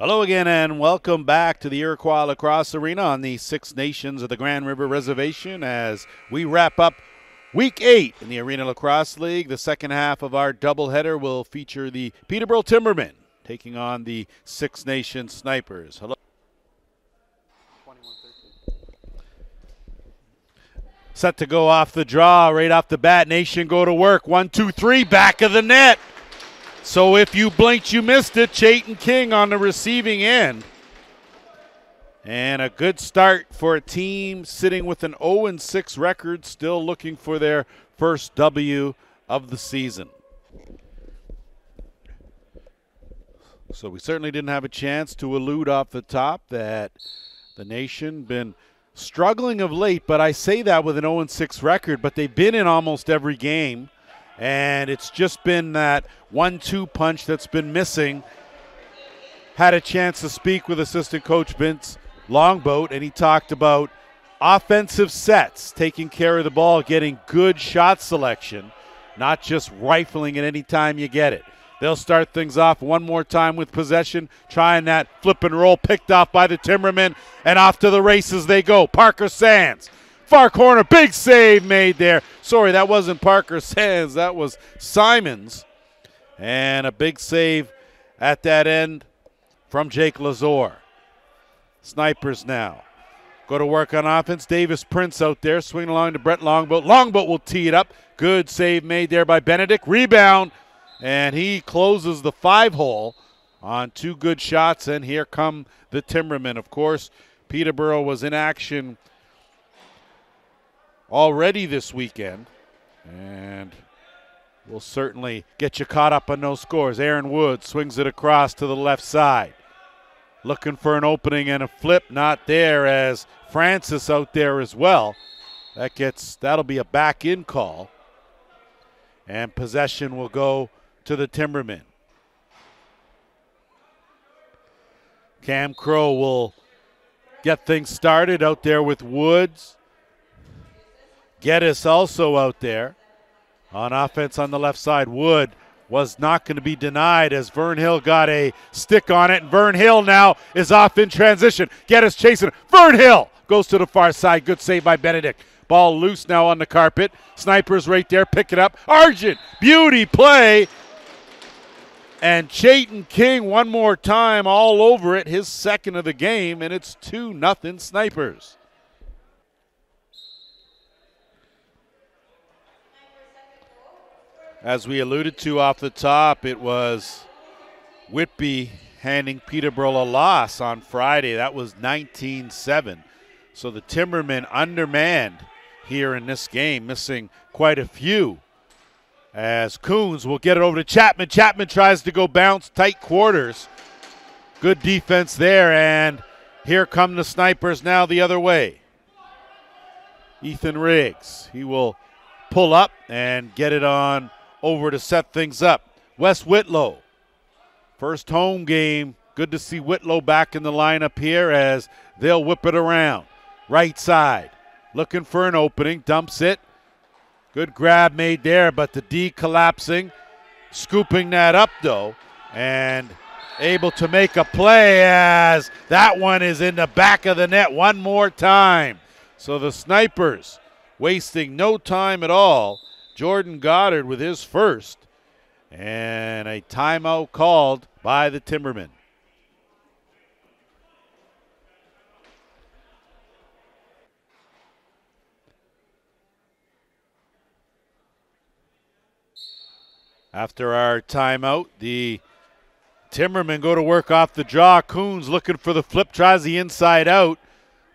Hello again and welcome back to the Iroquois Lacrosse Arena on the Six Nations of the Grand River Reservation as we wrap up Week 8 in the Arena Lacrosse League. The second half of our doubleheader will feature the Peterborough Timbermen taking on the Six Nations Snipers. Hello. Set to go off the draw, right off the bat. Nation go to work. 1, 2, 3, back of the net. So if you blinked, you missed it. Chayton King on the receiving end. And a good start for a team sitting with an 0-6 record, still looking for their first W of the season. So we certainly didn't have a chance to allude off the top that the Nation been struggling of late, but I say that with an 0-6 record, but they've been in almost every game. And it's just been that 1-2 punch that's been missing. Had a chance to speak with assistant coach Vince Longboat, and he talked about offensive sets, taking care of the ball, getting good shot selection, not just rifling it any time you get it. They'll start things off one more time with possession, trying that flip and roll, picked off by the Timbermen, and off to the races they go. Parker Sands. Far corner, big save made there. Sorry, that wasn't Parker Sands. That was Simons. And a big save at that end from Jake Lazor. Snipers now go to work on offense. Davis Prince out there, swinging along to Brett Longboat. Longboat will tee it up. Good save made there by Benedict. Rebound, and he closes the 5-hole on 2 good shots. And here come the Timbermen. Of course, Peterborough was in action already this weekend, and we'll certainly get you caught up on those scores. Aaron Wood swings it across to the left side, looking for an opening and a flip, not there, as Francis out there as well. That'll be a back-in call, and possession will go to the Timbermen. Cam Crow will get things started out there with Woods. Geddes also out there on offense on the left side. Wood was not going to be denied as Vern Hill got a stick on it. And Vern Hill now is off in transition. Geddes chasing it. Vern Hill goes to the far side. Good save by Benedict. Ball loose now on the carpet. Snipers right there. Pick it up. Argent. Beauty play. And Chayton King one more time all over it. His second of the game. And it's 2-0 Snipers. As we alluded to off the top, it was Whitby handing Peterborough a loss on Friday. That was 19-7. So the Timbermen undermanned here in this game, missing quite a few. As Coons will get it over to Chapman. Chapman tries to go bounce, tight quarters. Good defense there, and here come the Snipers now the other way. Ethan Riggs, he will pull up and get it on over to set things up. Wes Whitlow, first home game. Good to see Whitlow back in the lineup here as they'll whip it around. Right side, looking for an opening, dumps it. Good grab made there, but the D collapsing. Scooping that up though, and able to make a play as that one is in the back of the net one more time. So the Snipers wasting no time at all. Jordan Goddard with his first, and a timeout called by the Timbermen. After our timeout, the Timbermen go to work off the draw. Coons looking for the flip, tries the inside out.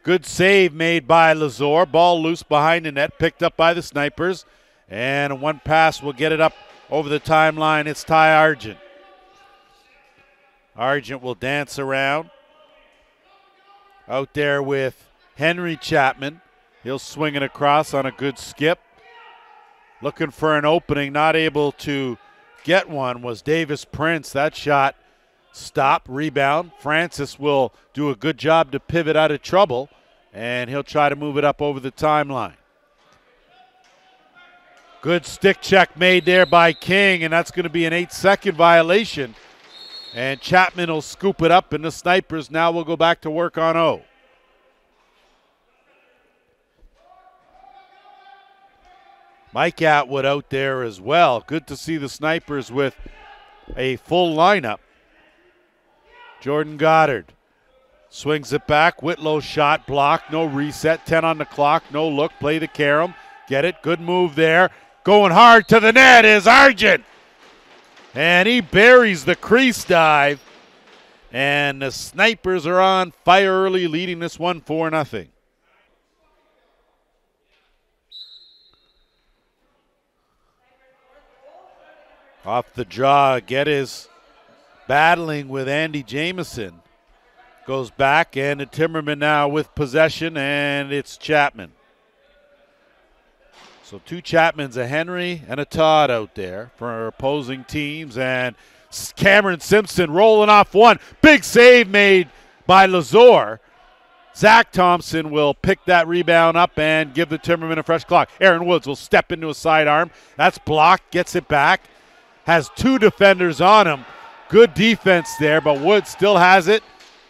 Good save made by Lazor. Ball loose behind the net, picked up by the Snipers. And one pass will get it up over the timeline. It's Ty Argent. Argent will dance around. Out there with Henry Chapman. He'll swing it across on a good skip. Looking for an opening, not able to get one was Davis Prince. That shot stopped, rebound. Francis will do a good job to pivot out of trouble, and he'll try to move it up over the timeline. Good stick check made there by King, and that's going to be an 8-second violation And Chapman will scoop it up, and the Snipers now will go back to work on O. Mike Atwood out there as well. Good to see the Snipers with a full lineup. Jordan Goddard swings it back. Whitlow shot blocked. No reset. 10 on the clock. No look. Play the carom. Get it. Good move there. Going hard to the net is Argent. And he buries the crease dive. And the Snipers are on fire early, leading this one 4-0. Off the draw, Geddes battling with Andy Jameson. Goes back, and the Timbermen now with possession, and it's Chapman. So two Chapmans, a Henry and a Todd out there for opposing teams, and Cameron Simpson rolling off one. Big save made by Lazor. Zach Thompson will pick that rebound up and give the Timbermen a fresh clock. Aaron Woods will step into a sidearm. That's blocked, gets it back. Has two defenders on him. Good defense there, but Woods still has it,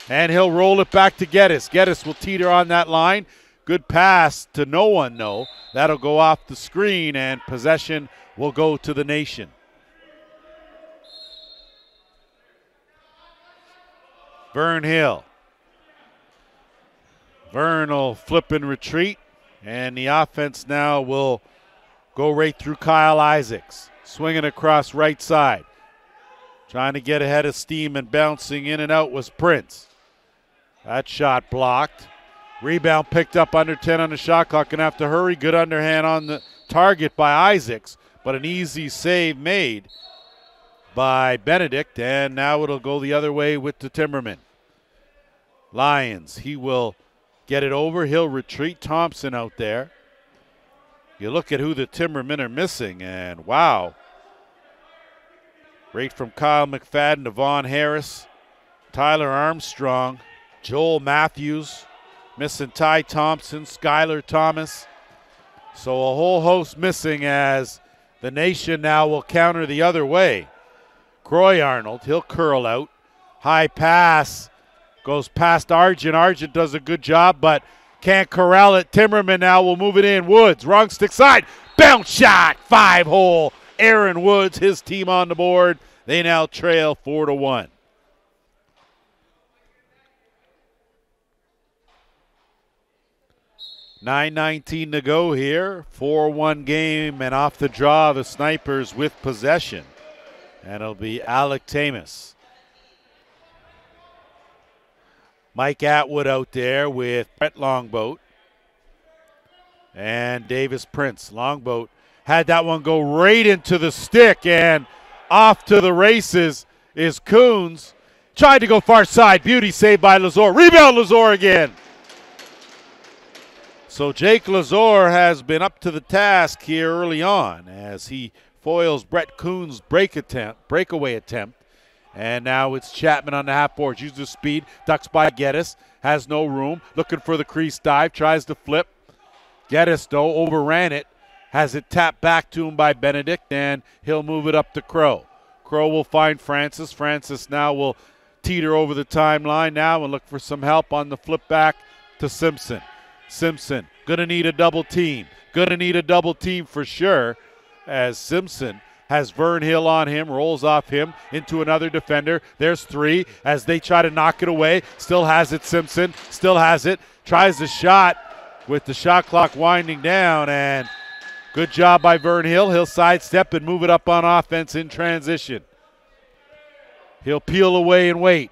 and he'll roll it back to Geddes. Geddes will teeter on that line. Good pass to no one, though. That'll go off the screen, and possession will go to the Nation. Vern Hill. Vern will flip and retreat, and the offense now will go right through Kyle Isaacs. Swinging across right side. Trying to get ahead of steam and bouncing in and out was Prince. That shot blocked. Rebound picked up under 10 on the shot clock. Gonna have to hurry. Good underhand on the target by Isaacs, but an easy save made by Benedict, and now it'll go the other way with the Timbermen. Lyons, he will get it over. He'll retreat. Thompson out there. You look at who the Timbermen are missing, and wow. Right from Kyle McFadden to Vaughn Harris, Tyler Armstrong, Joel Matthews, missing Ty Thompson, Skylar Thomas. So a whole host missing as the Nation now will counter the other way. Croy Arnold, he'll curl out. High pass goes past Argent. Argent does a good job, but can't corral it. Timberman now will move it in. Woods, wrong stick side. Bounce shot, 5-hole. Aaron Woods, his team on the board. They now trail 4-1. $9:19 to go here. 4-1 game, and off the draw, the Snipers with possession. And it'll be Alec Tamas. Mike Atwood out there with Brett Longboat and Davis Prince. Longboat had that one go right into the stick, and off to the races is Coons. Tried to go far side. Beauty saved by Lazor. Rebound Lazor again. So Jake Lazor has been up to the task here early on as he foils Brett Coons' breakaway attempt. And now it's Chapman on the half board. Uses his speed, ducks by Geddes, has no room, looking for the crease dive, tries to flip. Geddes, though, overran it, has it tapped back to him by Benedict, and he'll move it up to Crow. Crow will find Francis. Francis now will teeter over the timeline now and look for some help on the flip back to Simpson. Simpson, gonna need a double team. Gonna need a double team for sure, as Simpson has Vern Hill on him, rolls off him into another defender. There's three as they try to knock it away. Still has it, Simpson. Still has it. Tries the shot with the shot clock winding down, and good job by Vern Hill. He'll sidestep and move it up on offense in transition. He'll peel away and wait.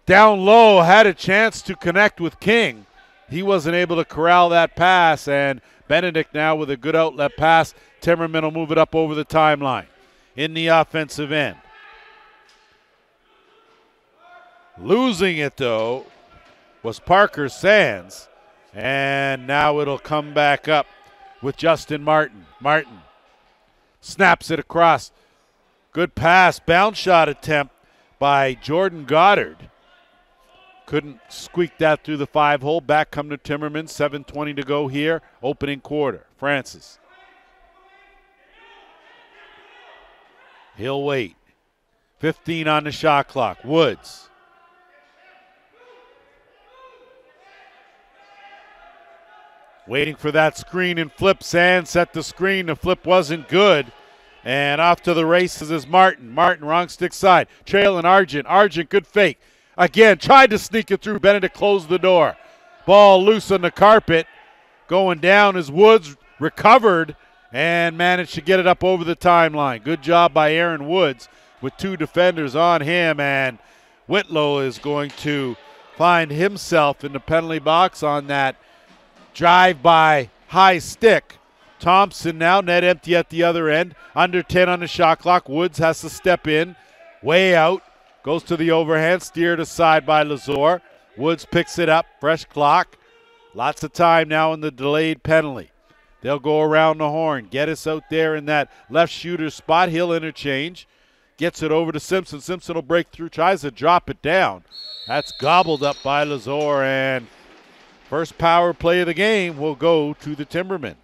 Down low, had a chance to connect with King. He wasn't able to corral that pass, and Benedict now with a good outlet pass. Timmerman will move it up over the timeline in the offensive end. Losing it, though, was Parker Sands, and now it'll come back up with Justin Martin. Martin snaps it across. Good pass, bounce shot attempt by Jordan Goddard. Couldn't squeak that through the 5-hole. Back come to Timmerman. 7:20 to go here. Opening quarter. Francis. He'll wait. 15 on the shot clock. Woods. Waiting for that screen and flips and set the screen. The flip wasn't good. And off to the races is Martin. Martin, wrong stick side. Trailing Argent. Argent, good fake. Again, tried to sneak it through. Benedict closed the door. Ball loose on the carpet. Going down as Woods recovered and managed to get it up over the timeline. Good job by Aaron Woods with two defenders on him. And Whitlow is going to find himself in the penalty box on that drive by high stick. Thompson now net empty at the other end. Under 10 on the shot clock. Woods has to step in. Way out. Goes to the overhand. Steered aside by Lazor. Woods picks it up. Fresh clock. Lots of time now in the delayed penalty. They'll go around the horn. Geddes out there in that left shooter spot. He'll interchange. Gets it over to Simpson. Simpson will break through. Tries to drop it down. That's gobbled up by Lazor, and first power play of the game will go to the Timbermen.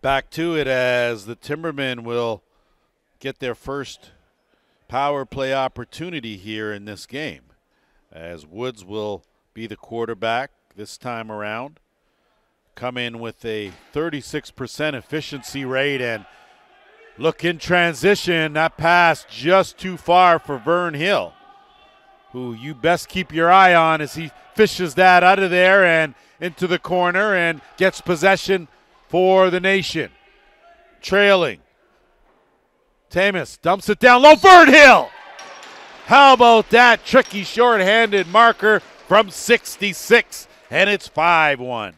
Back to it as the Timbermen will get their first power play opportunity here in this game, as Woods will be the quarterback this time around. Come in with a 36% efficiency rate, and look in transition. That pass just too far for Vern Hill, who you best keep your eye on as he fishes that out of there and into the corner and gets possession for the Nation. Trailing. Tamas dumps it down low. Vern Hill! How about that tricky short-handed marker from 66, and it's 5-1.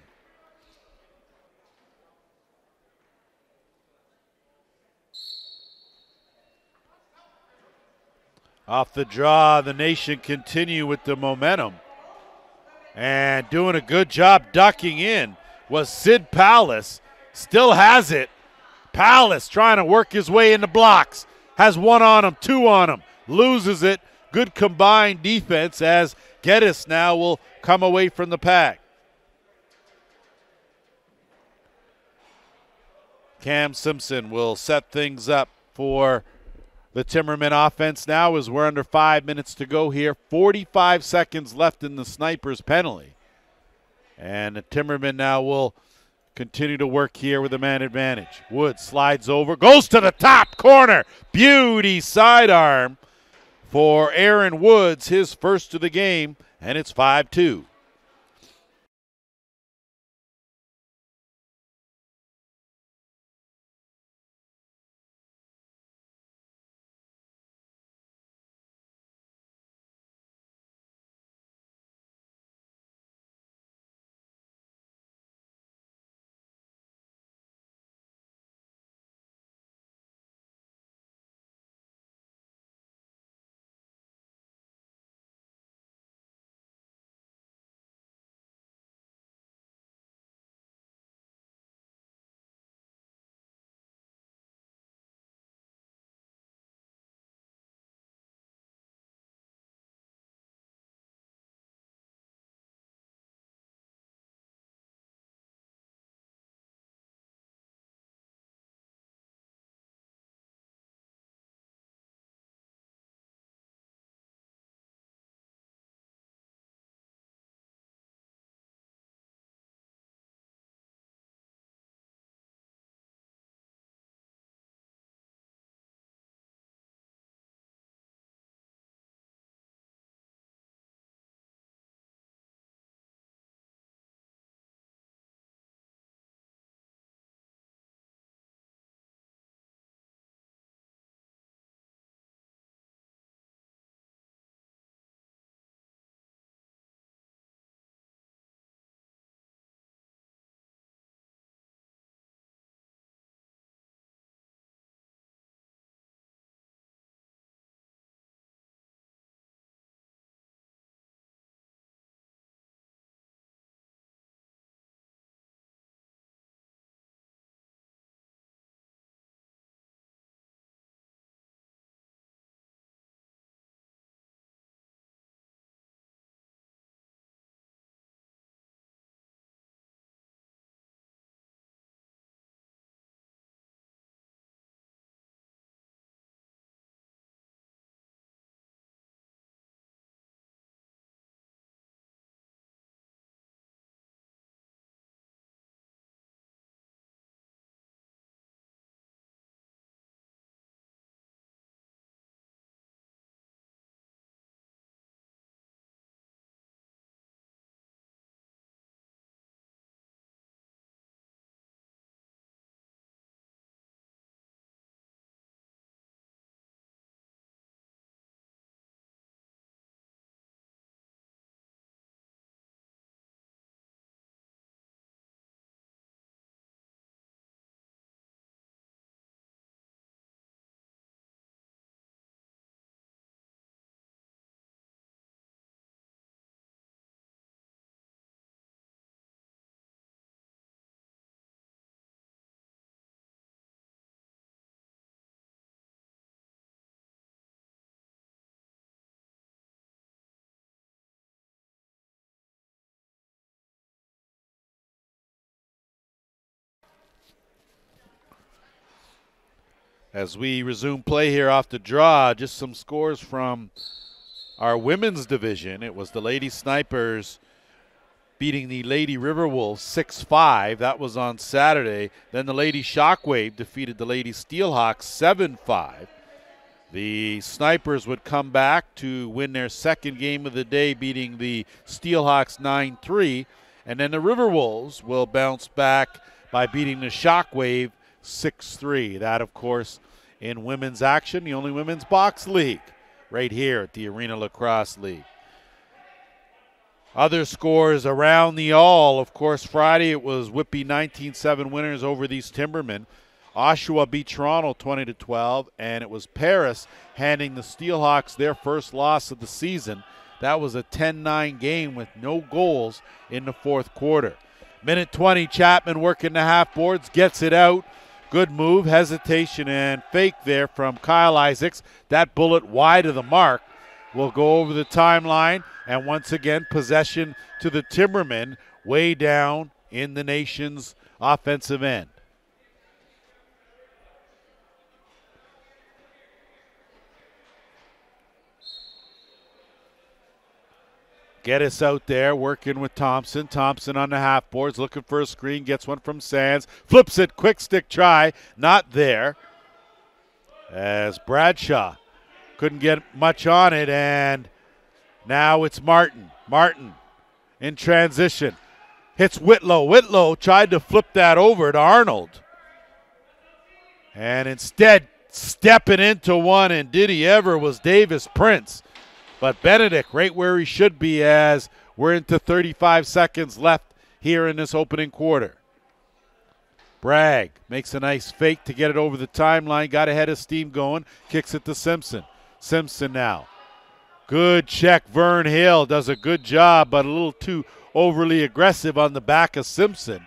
Off the draw, the Nation continue with the momentum. And doing a good job ducking in was Sid Palace. Still has it. Palace trying to work his way into blocks. Has one on him, two on him. Loses it. Good combined defense as Geddes now will come away from the pack. Cam Simpson will set things up for the Timbermen offense now as we're under 5 minutes to go here. 45 seconds left in the Snipers penalty. And the Timbermen now will continue to work here with a man advantage. Woods slides over, goes to the top corner. Beauty sidearm for Aaron Woods, his first of the game, and it's 5-2. As we resume play here off the draw, just some scores from our women's division. It was the Lady Snipers beating the Lady Riverwolves 6-5. That was on Saturday. Then the Lady Shockwave defeated the Lady Steelhawks 7-5. The Snipers would come back to win their second game of the day, beating the Steelhawks 9-3. And then the Riverwolves will bounce back by beating the Shockwave 6-3. That, of course, in women's action, the only women's box league right here at the Arena Lacrosse League. Other scores around the all, of course, Friday it was Whitby 19-7 winners over these Timbermen. Oshawa beat Toronto 20-12, and it was Paris handing the Steelhawks their first loss of the season. That was a 10-9 game with no goals in the fourth quarter. Minute 20, Chapman working the half boards, gets it out. Good move, hesitation and fake there from Kyle Isaacs. That bullet wide of the mark will go over the timeline, and once again, possession to the Timbermen way down in the nation's offensive end. Geddes out there working with Thompson. Thompson on the half boards, looking for a screen, gets one from Sands, flips it, quick stick try, not there. As Bradshaw couldn't get much on it, and now it's Martin. Martin in transition. Hits Whitlow. Whitlow tried to flip that over to Arnold. And instead, stepping into one, and did he ever, was Davis Prince. But Benedict right where he should be, as we're into 35 seconds left here in this opening quarter. Bragg makes a nice fake to get it over the timeline. Got ahead of steam going. Kicks it to Simpson. Simpson now. Good check. Vern Hill does a good job, but a little too overly aggressive on the back of Simpson.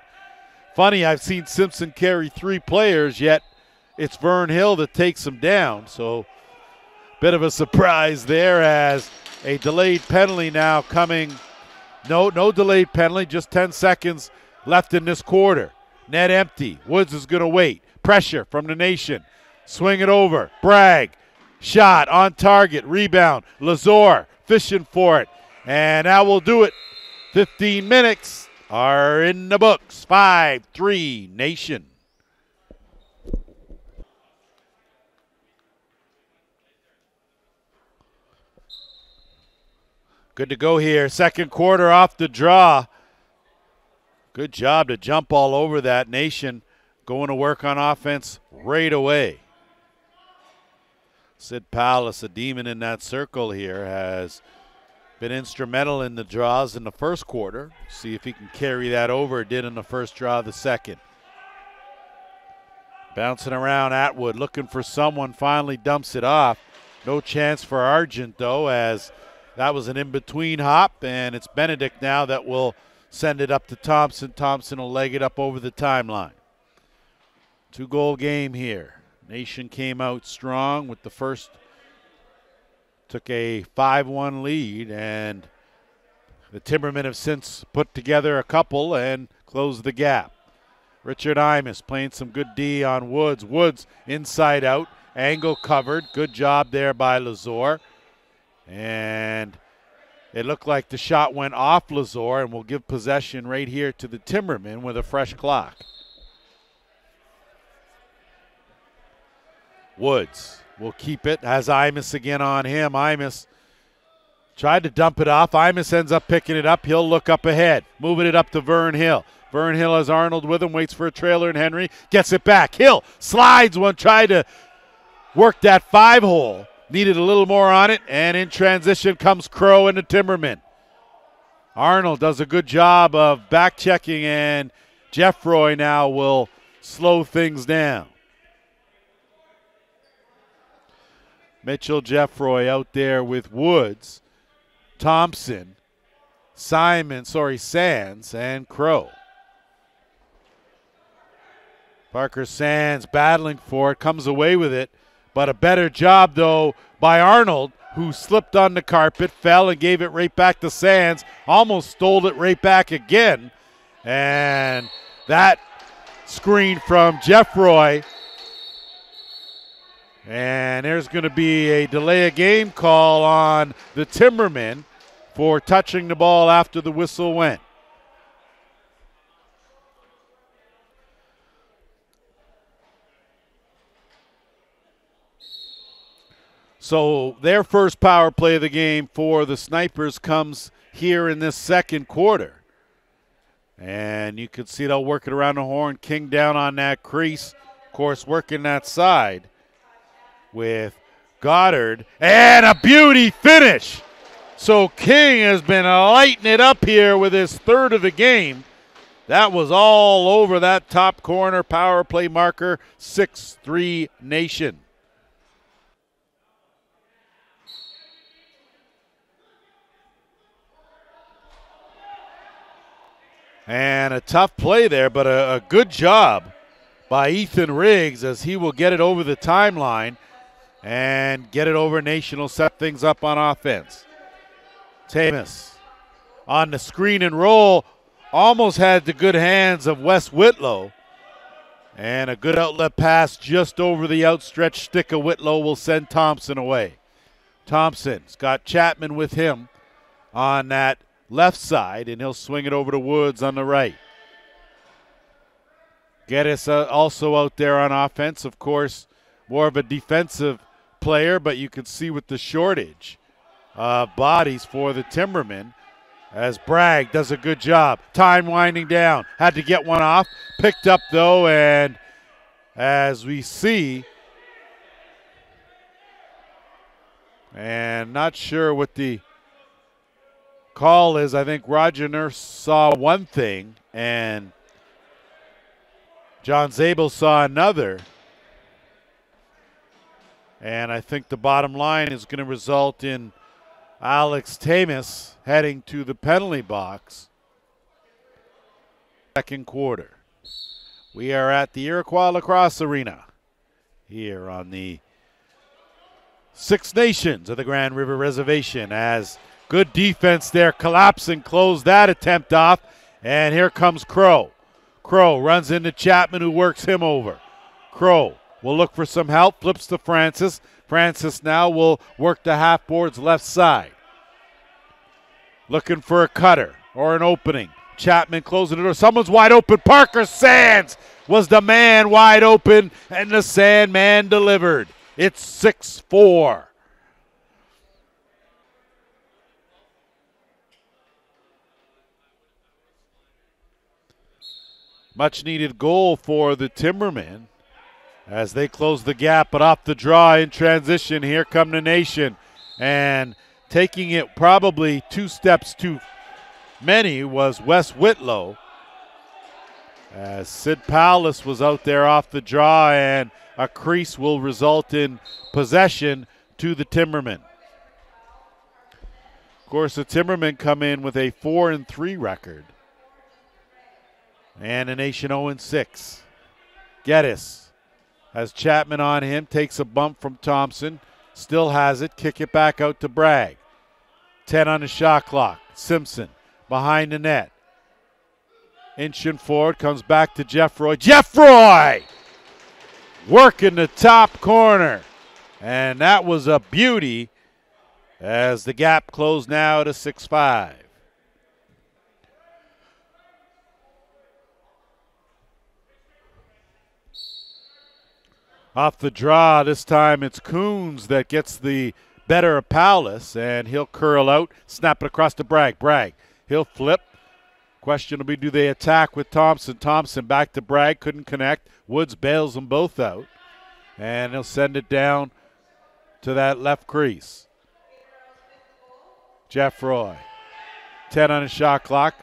Funny, I've seen Simpson carry 3 players, yet it's Vern Hill that takes him down. So bit of a surprise there, as a delayed penalty now coming. No delayed penalty, just 10 seconds left in this quarter. Net empty. Woods is going to wait. Pressure from the nation. Swing it over. Bragg. Shot on target. Rebound. Lazor fishing for it. And that will do it. 15 minutes are in the books. 5-3 Nation. Good to go here. Second quarter off the draw. Good job to jump all over that. Nation going to work on offense right away. Sid Palace, a demon in that circle here, has been instrumental in the draws in the first quarter. See if he can carry that over. Did in the first draw of the second. Bouncing around Atwood, looking for someone, finally dumps it off. No chance for Argent, though, as that was an in-between hop, and it's Benedict now that will send it up to Thompson. Thompson will leg it up over the timeline. 2-goal game here. Nation came out strong with the first. Took a 5-1 lead, and the Timbermen have since put together a couple and closed the gap. Richard Imus playing some good D on Woods. Woods inside out, angle covered. Good job there by Lazor. And it looked like the shot went off Lazor, and will give possession right here to the Timbermen with a fresh clock. Woods will keep it, has Imus again on him. Imus tried to dump it off. Imus ends up picking it up. He'll look up ahead, moving it up to Vern Hill. Vern Hill has Arnold with him, waits for a trailer, and Henry gets it back. Hill slides one, tried to work that 5-hole. Needed a little more on it, and in transition comes Crow and the Timbermen. Arnold does a good job of back-checking, and Jeffroy now will slow things down. Mitchell Jeffroy out there with Woods, Thompson, Sands, and Crow. Parker Sands battling for it, comes away with it. But a better job, though, by Arnold, who slipped on the carpet, fell, and gave it right back to Sands. Almost stole it right back again. And that screen from Jeffroy And there's going to be a delay of game call on the Timbermen for touching the ball after the whistle went. So their first power play of the game for the Snipers comes here in this second quarter. And you can see they'll work it around the horn. King down on that crease. Of course, working that side with Goddard. And a beauty finish. So King has been lighting it up here with his third of the game. That was all over that top corner power play marker. 6-3 Nation. And a tough play there, but a good job by Ethan Riggs as he will get it over the timeline and get it over. Nation will set things up on offense. Tamus on the screen and roll. Almost had the good hands of Wes Whitlow. And a good outlet pass just over the outstretched stick of Whitlow will send Thompson away. Thompson's got Chapman with him on that left side, and he'll swing it over to Woods on the right. Geddes also out there on offense, of course, more of a defensive player, but you can see with the shortage of bodies for the Timbermen as Bragg does a good job. Time winding down. Had to get one off. Picked up, though, and as we see, and not sure what the call is. I think Roger Nurse saw one thing and John Zabel saw another. And I think the bottom line is going to result in Alex Tamus heading to the penalty box. Second quarter. We are at the Iroquois Lacrosse Arena here on the Six Nations of the Grand River Reservation as good defense there, collapse and close that attempt off. And here comes Crow. Crow runs into Chapman, who works him over. Crow will look for some help, flips to Francis. Francis now will work the half board's left side. Looking for a cutter or an opening. Chapman closing the door. Someone's wide open. Parker Sands was the man wide open, and the Sandman delivered. It's 6-4. Much needed goal for the Timbermen as they close the gap, but off the draw in transition. Here come the Nation. And taking it probably 2 steps too many was Wes Whitlow. As Sid Powless was out there off the draw, and a crease will result in possession to the Timbermen. Of course, the Timbermen come in with a 4-3 record. And a Nation 0-6. Geddes has Chapman on him, takes a bump from Thompson, still has it, kick it back out to Bragg. 10 on the shot clock. Simpson behind the net. Inching forward, comes back to Jeff Roy. Jeff Roy! Working the top corner. And that was a beauty as the gap closed now to 6-5. Off the draw, this time it's Coons that gets the better of Powless, and he'll curl out, snap it across to Bragg. Bragg, he'll flip. Question will be, do they attack with Thompson? Thompson back to Bragg, couldn't connect. Woods bails them both out, and he'll send it down to that left crease. Jeff Roy, 10 on his shot clock.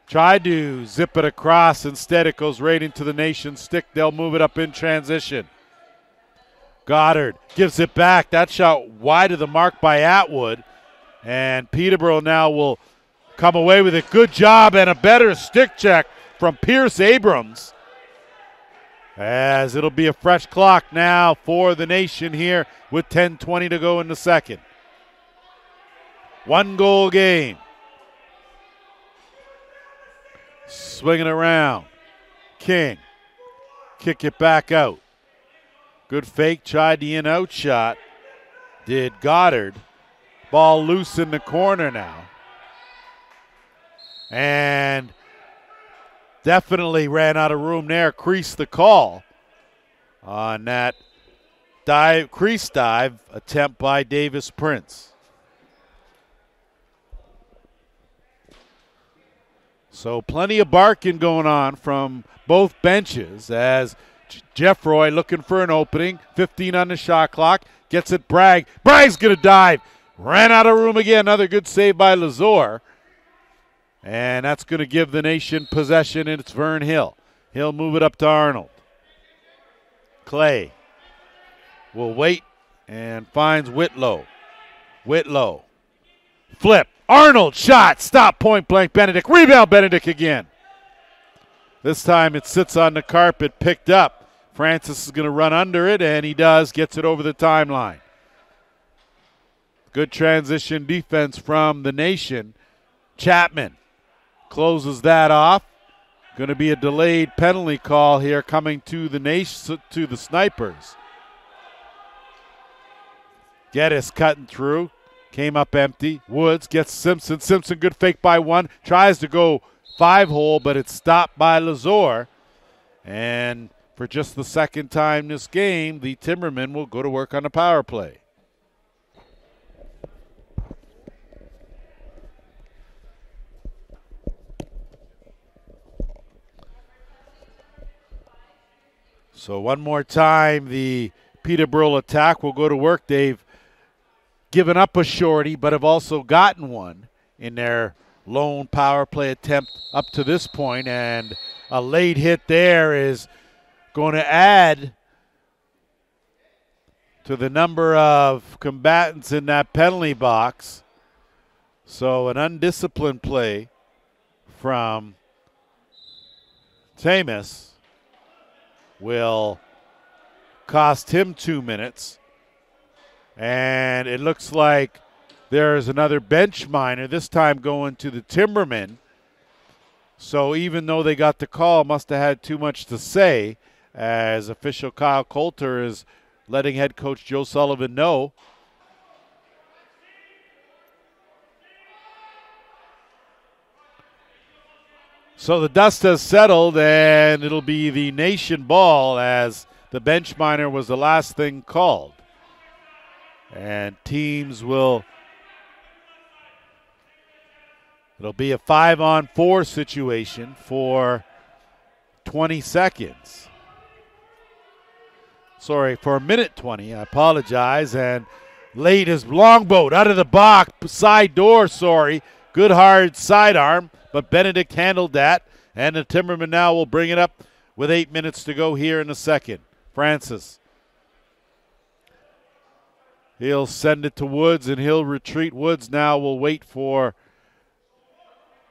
Tried to zip it across. Instead, it goes right into the Nation's stick. They'll move it up in transition. Goddard gives it back. That shot wide of the mark by Atwood. And Peterborough now will come away with it. Good job and a better stick check from Pierce Abrams. As it'll be a fresh clock now for the Nation here with 10:20 to go in the second. 1-goal game. Swinging around. King. Kick it back out. Good fake, tried the in-out shot. Did Goddard. Ball loose in the corner now. And definitely ran out of room there. Creased the call on that crease dive attempt by Davis Prince. So plenty of barking going on from both benches as Jeff Roy looking for an opening. 15 on the shot clock. Gets it Bragg. Bragg's going to dive. Ran out of room again. Another good save by Lazor. And that's going to give the Nation possession, and it's Vern Hill. He'll move it up to Arnold. Clay will wait and finds Whitlow. Whitlow. Flip. Arnold shot. Stop, point blank. Benedict. Rebound, Benedict again. This time it sits on the carpet, picked up. Francis is going to run under it, and he does. Gets it over the timeline. Good transition defense from the Nation. Chapman closes that off. Going to be a delayed penalty call here coming to the Nation, to the Snipers. Geddes cutting through. Came up empty. Woods gets Simpson. Simpson, good fake by one. Tries to go 5-hole, but it's stopped by Lazor. And for just the second time this game, the Timbermen will go to work on the power play. So one more time, the Peterborough attack will go to work. They've given up a shorty, but have also gotten one in their lone power play attempt up to this point. And a late hit there is going to add to the number of combatants in that penalty box. So an undisciplined play from Tamas will cost him 2 minutes. And it looks like there's another bench minor, this time going to the Timbermen. So even though they got the call, must have had too much to say, as official Kyle Coulter is letting head coach Joe Sullivan know. So the dust has settled, and it'll be the Nation ball, as the bench minor was the last thing called. And teams will, it'll be a 5-on-4 situation for 20 seconds. Sorry, for a minute 20, I apologize. And late is Longboat out of the box, side door, sorry. Good hard sidearm, but Benedict handled that. And the Timbermen now will bring it up with 8 minutes to go here in the second. Francis. He'll send it to Woods, and he'll retreat. Woods now will wait for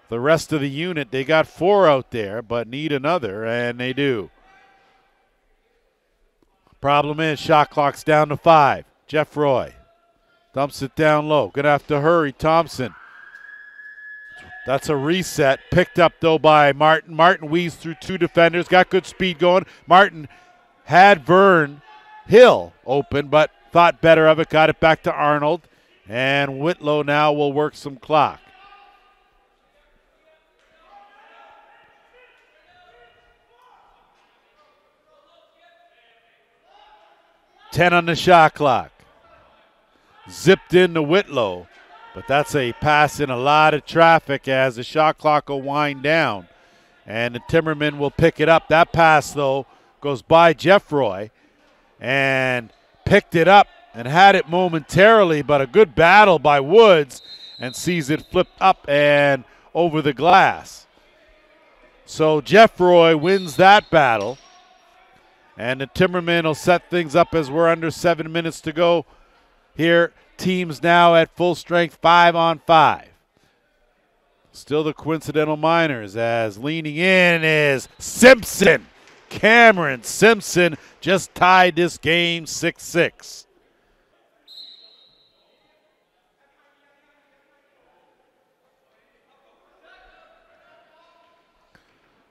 the rest of the unit. They got 4 out there, but need another, and they do. Problem is, shot clock's down to 5. Jeff Roy dumps it down low. Gonna have to hurry. Thompson. That's a reset. Picked up, though, by Martin. Martin weaves through 2 defenders. Got good speed going. Martin had Vern Hill open, but thought better of it. Got it back to Arnold. And Whitlow now will work some clock. $10 on the shot clock. Zipped into Whitlow. But that's a pass in a lot of traffic as the shot clock will wind down. And the Timbermen will pick it up. That pass, though, goes by Jeff Roy. And picked it up and had it momentarily, but a good battle by Woods, and sees it flipped up and over the glass. So Jeff Roy wins that battle. And the Timbermen will set things up as we're under 7 minutes to go here. Teams now at full strength, 5-on-5. Still the coincidental minors, as leaning in is Simpson. Cameron Simpson just tied this game 6-6.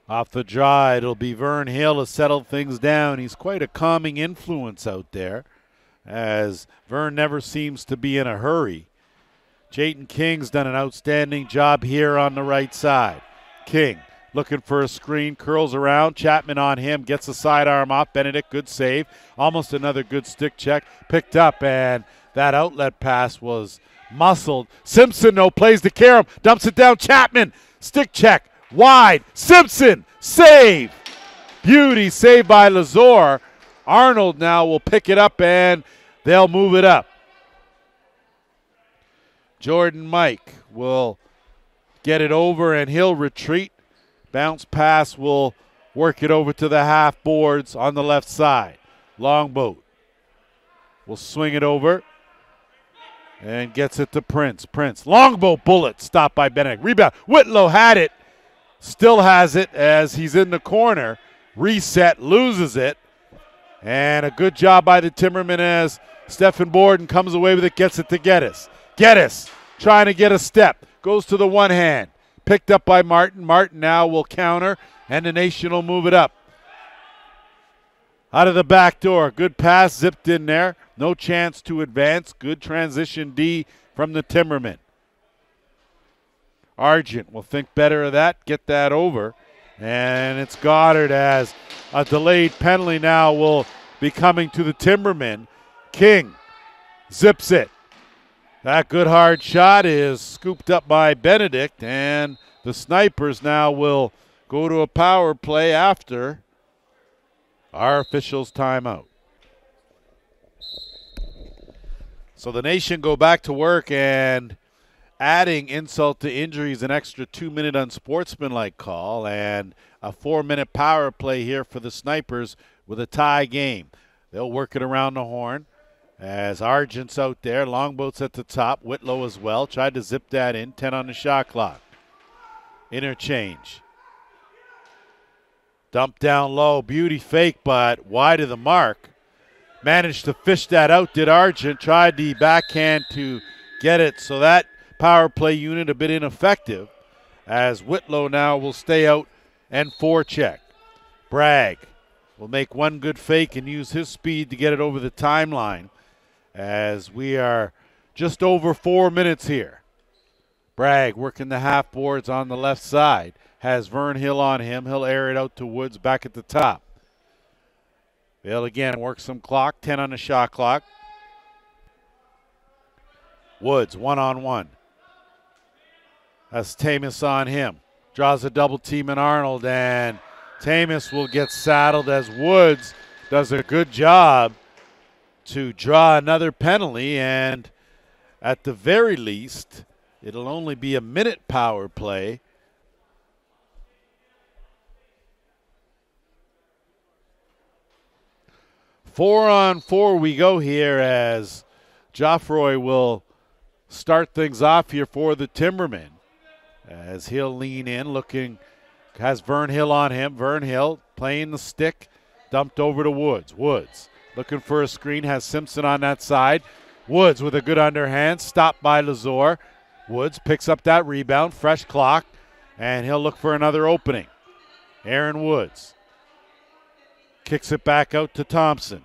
Off the draw, it'll be Vern Hill to settle things down. He's quite a calming influence out there, as Vern never seems to be in a hurry. Jayton King's done an outstanding job here on the right side. King looking for a screen, curls around. Chapman on him, gets a sidearm off. Benedict, good save. Almost another good stick check. Picked up, and that outlet pass was muscled. Simpson, though, plays to Karam. Dumps it down. Chapman, stick check. Wide. Simpson, save. Beauty, saved by Lazor. Arnold now will pick it up, and they'll move it up. Jordan Mike will get it over, and he'll retreat. Bounce pass will work it over to the half boards on the left side. Longboat will swing it over and gets it to Prince. Prince, longboat bullet, stopped by Benedict. Rebound, Whitlow had it, still has it as he's in the corner. Reset, loses it. And a good job by the Timbermen as Stephen Borden comes away with it, gets it to Geddes. Geddes trying to get a step, goes to the one hand. Picked up by Martin. Martin now will counter, and the Nation will move it up. Out of the back door. Good pass, zipped in there. No chance to advance. Good transition D from the Timbermen. Argent will think better of that, get that over. And it's Goddard as a delayed penalty now will be coming to the Timbermen. King zips it. That good hard shot is scooped up by Benedict, and the Snipers now will go to a power play after our officials' timeout. So the Nation go back to work, and adding insult to injury is an extra 2-minute unsportsmanlike call and a 4-minute power play here for the Snipers with a tie game. They'll work it around the horn. As Argent's out there, Longboat's at the top, Whitlow as well. Tried to zip that in, 10 on the shot clock. Interchange. Dump down low, beauty fake, but wide of the mark. Managed to fish that out, did Argent. Tried the backhand to get it, so that power play unit a bit ineffective, as Whitlow now will stay out and forecheck. Bragg will make one good fake and use his speed to get it over the timeline, as we are just over 4 minutes here. Bragg working the half boards on the left side. Has Vern Hill on him. He'll air it out to Woods back at the top. They'll again work some clock. 10 on the shot clock. Woods one-on-one. Has Tamus on him. Draws a double team in Arnold, and Tamus will get saddled as Woods does a good job to draw another penalty, and at the very least, it'll only be a minute power play. Four on four we go here as Joffroy will start things off here for the Timbermen. As he'll lean in, looking, has Vern Hill on him. Vern Hill playing the stick, dumped over to Woods. Woods looking for a screen, has Simpson on that side. Woods with a good underhand, stopped by Lazor. Woods picks up that rebound, fresh clock, and he'll look for another opening. Aaron Woods kicks it back out to Thompson.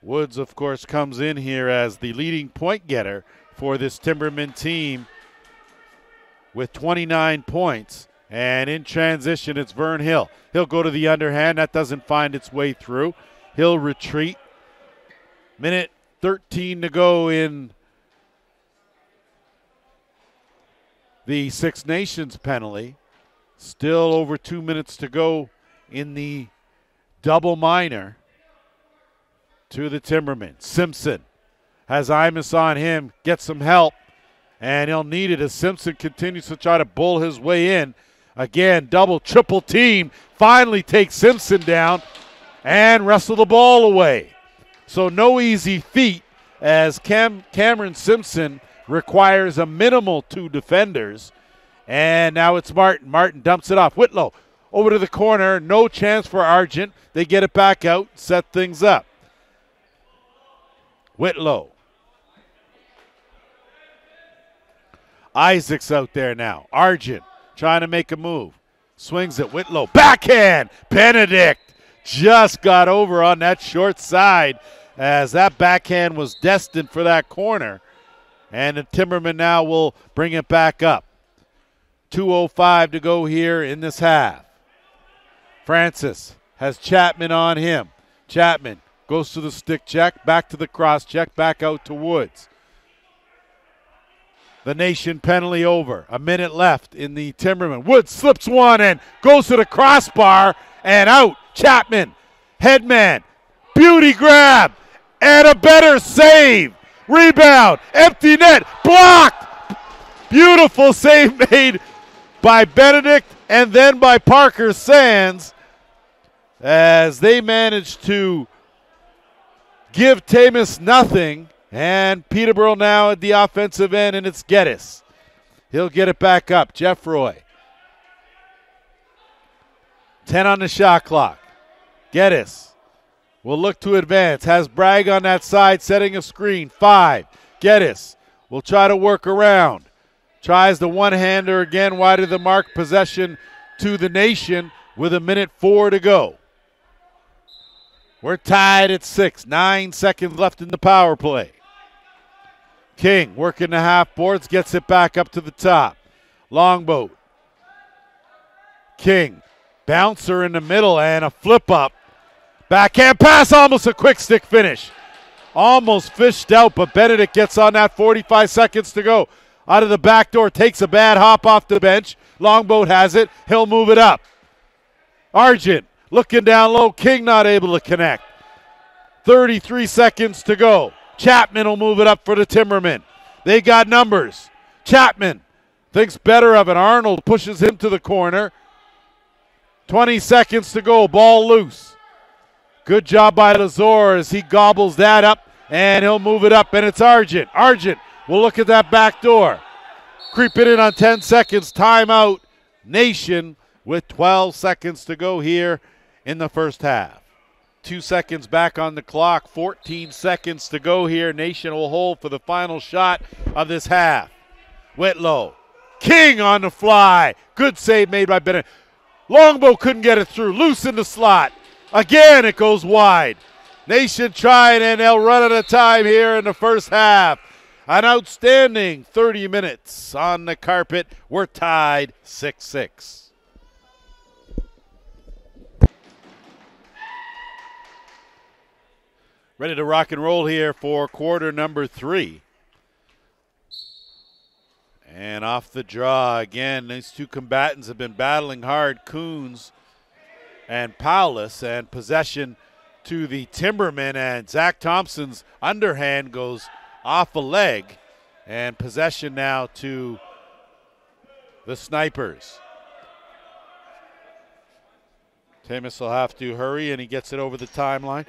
Woods, of course, comes in here as the leading point getter for this Timberman team with 29 points. And in transition, it's Vern Hill. He'll go to the underhand. That doesn't find its way through. He'll retreat. Minute 13 to go in the Six Nations penalty. Still over 2 minutes to go in the double minor to the Timbermen. Simpson has Imus on him, gets some help, and he'll need it as Simpson continues to try to bull his way in. Again, double, triple team, finally takes Simpson down and wrestle the ball away. So no easy feat as Cameron Simpson requires a minimal 2 defenders. And now it's Martin. Martin dumps it off. Whitlow over to the corner. No chance for Argent. They get it back out, set things up. Whitlow. Isaac's out there now. Argent trying to make a move. Swings it, Whitlow. Backhand! Benedict just got over on that short side as that backhand was destined for that corner. And the Timbermen now will bring it back up. 2:05 to go here in this half. Francis has Chapman on him. Chapman goes to the stick check, back to the cross check, back out to Woods. The Nation penalty over. A minute left in the Timbermen. Woods slips one and goes to the crossbar and out. Chapman, headman, beauty grab, and a better save. Rebound, empty net, blocked. Beautiful save made by Benedict and then by Parker Sands as they managed to give Tamus nothing. And Peterborough now at the offensive end, and it's Geddes. He'll get it back up. Jeffroy. 10 on the shot clock. Geddes will look to advance. Has Bragg on that side setting a screen. 5. Geddes will try to work around. Tries the one-hander again wide of the mark. Possession to the Nation with 1:04 to go. We're tied at 6. 9 seconds left in the power play. King working the half boards, gets it back up to the top. Longboat. King, bouncer in the middle and a flip up. Backhand pass, almost a quick stick finish. Almost fished out, but Benedict gets on that. 45 seconds to go. Out of the back door, takes a bad hop off the bench. Longboat has it. He'll move it up. Argent looking down low. King not able to connect. 33 seconds to go. Chapman will move it up for the Timbermen. They got numbers. Chapman thinks better of it. Arnold pushes him to the corner. 20 seconds to go. Ball loose. Good job by Lazor as he gobbles that up, and he'll move it up, and it's Argent. Argent will look at that back door. Creep it in on 10 seconds. Timeout. Nation with 12 seconds to go here in the first half. 2 seconds back on the clock. 14 seconds to go here. Nation will hold for the final shot of this half. Whitlow. King on the fly. Good save made by Bennett. Longbow couldn't get it through. Loose in the slot. Again, it goes wide. Nation trying, and they'll run out of time here in the first half. An outstanding 30 minutes on the carpet. We're tied 6-6. Ready to rock and roll here for quarter number 3. And off the draw again. These two combatants have been battling hard. Coons and Paulus, and possession to the Timbermen, and Zach Thompson's underhand goes off a leg, and possession now to the Snipers. Tamus will have to hurry, and he gets it over the timeline.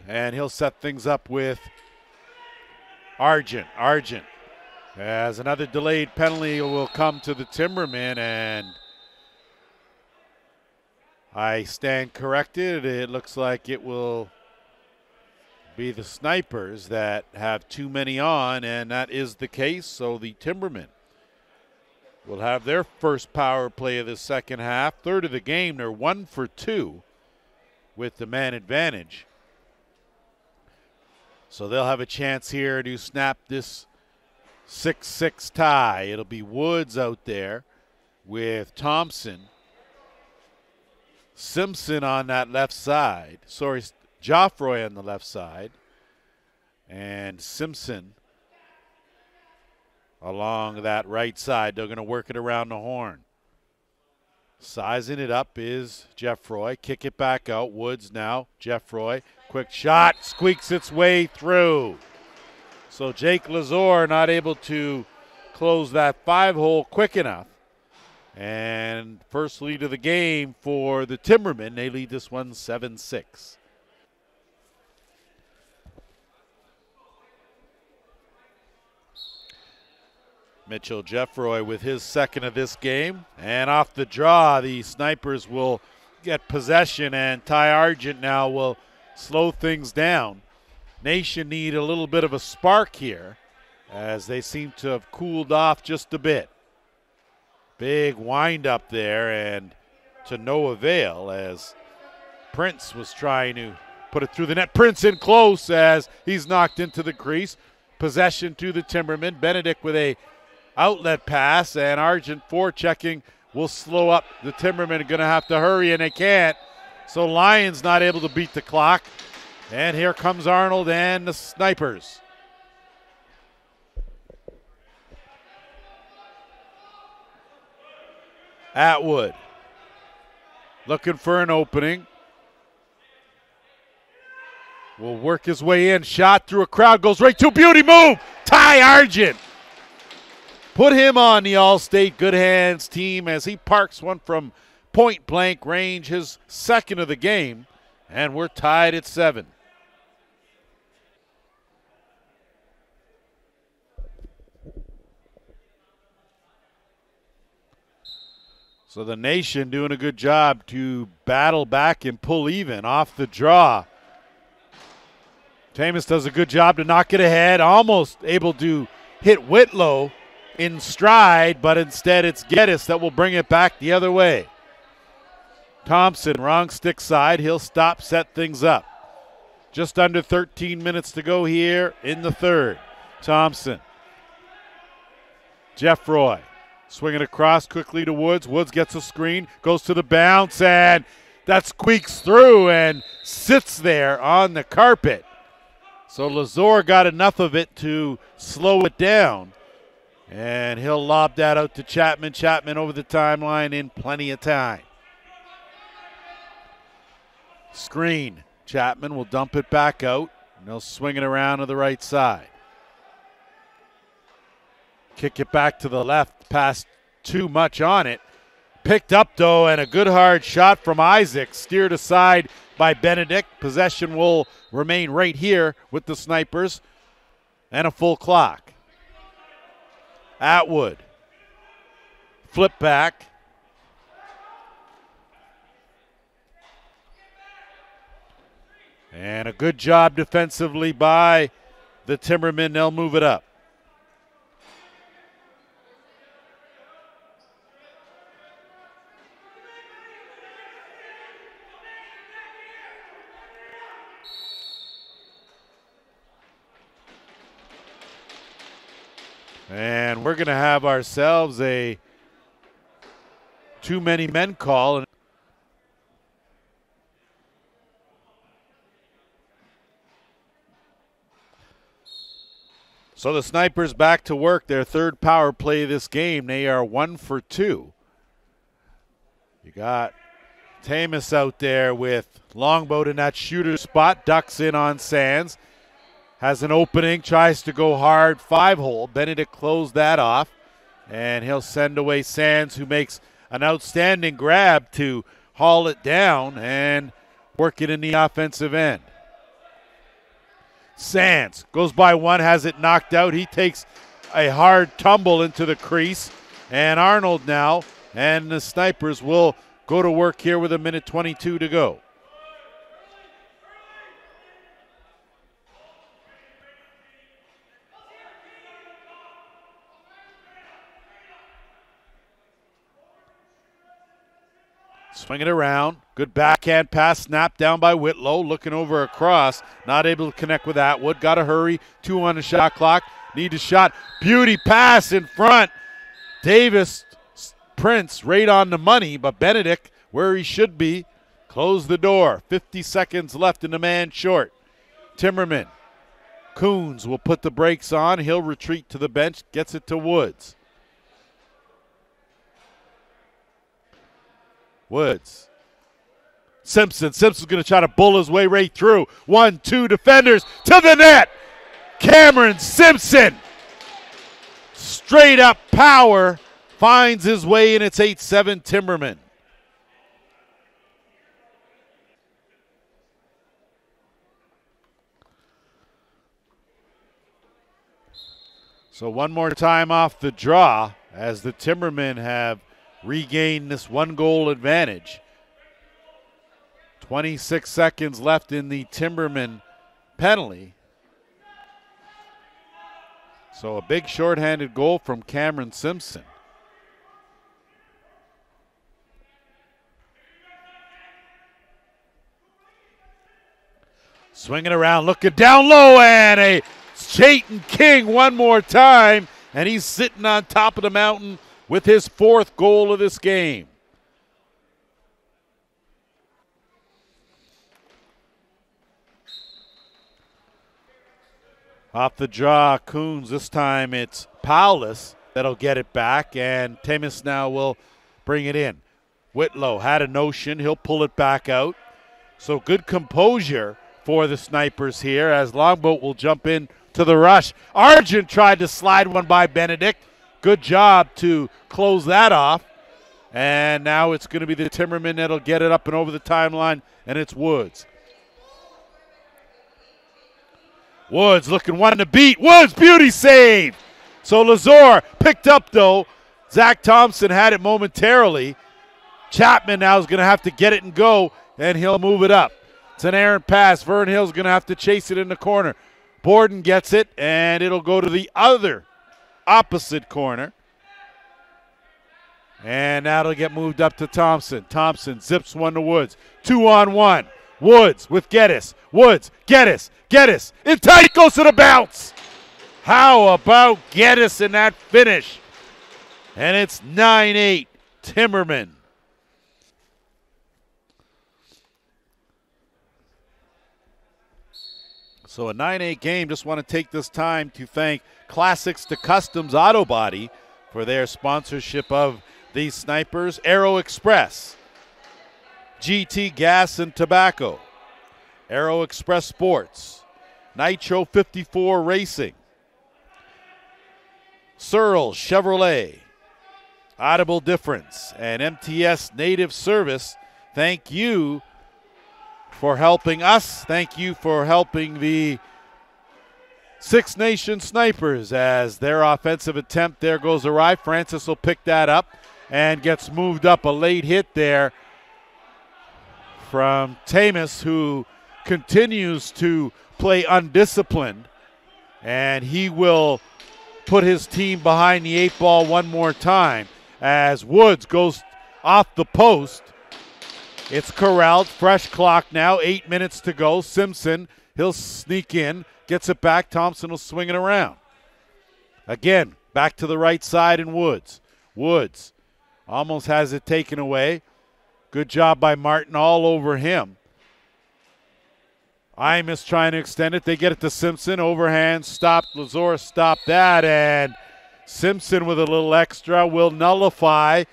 And he'll set things up with Argent. Argent, as another delayed penalty will come to the Timbermen, and I stand corrected. It looks like it will be the Snipers that have too many on, and that is the case. So the Timbermen will have their first power play of the second half. Third of the game. They're 1 for 2 with the man advantage. So they'll have a chance here to snap this 6-6 tie. It'll be Woods out there with Thompson. Simpson on that left side. Sorry, Joffroy on the left side. And Simpson along that right side. They're going to work it around the horn. Sizing it up is Jeffroy. Kick it back out. Woods now. Jeffroy. Quick shot. Squeaks its way through. So Jake Lazor not able to close that 5-hole quick enough. And first lead of the game for the Timbermen. They lead this one 7-6. Mitchell Jeffroy with his second of this game. And off the draw, the Snipers will get possession, and Ty Argent now will slow things down. Nation need a little bit of a spark here as they seem to have cooled off just a bit. Big wind up there, and to no avail as Prince was trying to put it through the net. Prince in close as he's knocked into the crease. Possession to the Timbermen. Benedict with a outlet pass, and Argent forechecking will slow up. The Timbermen are going to have to hurry, and they can't. So Lions not able to beat the clock. And here comes Arnold and the Snipers. Atwood looking for an opening. Will work his way in. Shot through a crowd. Goes right to beauty move. Ty Argent. Put him on the All-State Good Hands team as he parks one from point blank range, his second of the game. And we're tied at 7. So the Nation doing a good job to battle back and pull even off the draw. Tamas does a good job to knock it ahead, almost able to hit Whitlow in stride, but instead it's Geddes that will bring it back the other way. Thompson, wrong stick side. He'll stop, set things up. Just under 13 minutes to go here in the third. Thompson. Jeffroy. Swinging across quickly to Woods. Woods gets a screen, goes to the bounce, and that squeaks through and sits there on the carpet. So Lazor got enough of it to slow it down, and he'll lob that out to Chapman. Chapman over the timeline in plenty of time. Screen. Chapman will dump it back out, and they'll swing it around to the right side. Kick it back to the left, passed too much on it. Picked up, though, and a good hard shot from Isaac. Steered aside by Benedict. Possession will remain right here with the Snipers. And a full clock. Atwood. Flip back. And a good job defensively by the Timbermen. They'll move it up. And we're going to have ourselves a too many men call. So the Snipers back to work, their third power play this game. They are 1 for 2. You got Tamas out there with Longboat in that shooter spot, ducks in on Sands. Has an opening, tries to go hard, 5-hole. Benedict closed that off, and he'll send away Sands, who makes an outstanding grab to haul it down and work it in the offensive end. Sands goes by one, has it knocked out. He takes a hard tumble into the crease, and Arnold now and the Snipers will go to work here with 1:22 to go. Swing it around. Good backhand pass, snapped down by Whitlow. Looking over across. Not able to connect with Atwood. Got to hurry. 2 on the shot clock. Need a shot. Beauty pass in front. Davis, Prince right on the money, but Benedict where he should be. Close the door. 50 seconds left in the man short. Timmerman. Coons will put the brakes on. He'll retreat to the bench. Gets it to Woods. Woods. Simpson's going to try to bull his way right through. 1, 2 defenders to the net. Cameron Simpson. Straight up power. Finds his way in. It's 8-7 Timberman. So one more time off the draw as the Timbermen have regained this 1-goal advantage. 26 seconds left in the Timberman penalty. So a big shorthanded goal from Cameron Simpson. Swinging around, looking down low, and a Chayton King one more time, and he's sitting on top of the mountain with his 4th goal of this game. Off the draw, Coons. This time it's Paulus that'll get it back, and Temis now will bring it in. Whitlow had a notion. He'll pull it back out. So good composure for the Snipers here as Longboat will jump in to the rush. Argent tried to slide one by Benedict. Good job to close that off. And now it's going to be the Timmerman that'll get it up and over the timeline, and it's Woods. Woods looking one to beat. Woods, beauty save. So Lazar picked up though. Zach Thompson had it momentarily. Chapman now is going to have to get it and go, and he'll move it up. It's an errant pass. Vern Hill's going to have to chase it in the corner. Borden gets it, and it'll go to the other opposite corner. And that'll get moved up to Thompson. Thompson zips one to Woods. 2-on-1. Woods with Geddes. Woods, Geddes. In tight, goes to the bounce. How about Geddes in that finish? And it's 9-8, Timmerman. So a 9-8 game. Just want to take this time to thank Classics to Customs Auto Body for their sponsorship of these Snipers. Aero Express, GT Gas and Tobacco, Aero Express Sports, Nitro 54 Racing, Searles Chevrolet, Audible Difference, and MTS Native Service. Thank you for helping us. Thank you for helping the Six Nations Snipers as their offensive attempt there goes awry. Francis will pick that up and gets moved up. A late hit there from Tamus, who continues to play undisciplined, and he will put his team behind the 8 ball one more time as Woods goes off the post. It's corralled. Fresh clock now. 8 minutes to go. Simpson, he'll sneak in. Gets it back. Thompson will swing it around. Again, back to the right side and Woods. Woods almost has it taken away. Good job by Martin all over him. Imus trying to extend it. They get it to Simpson. Overhand stopped. Lazor stopped that. And Simpson with a little extra will nullify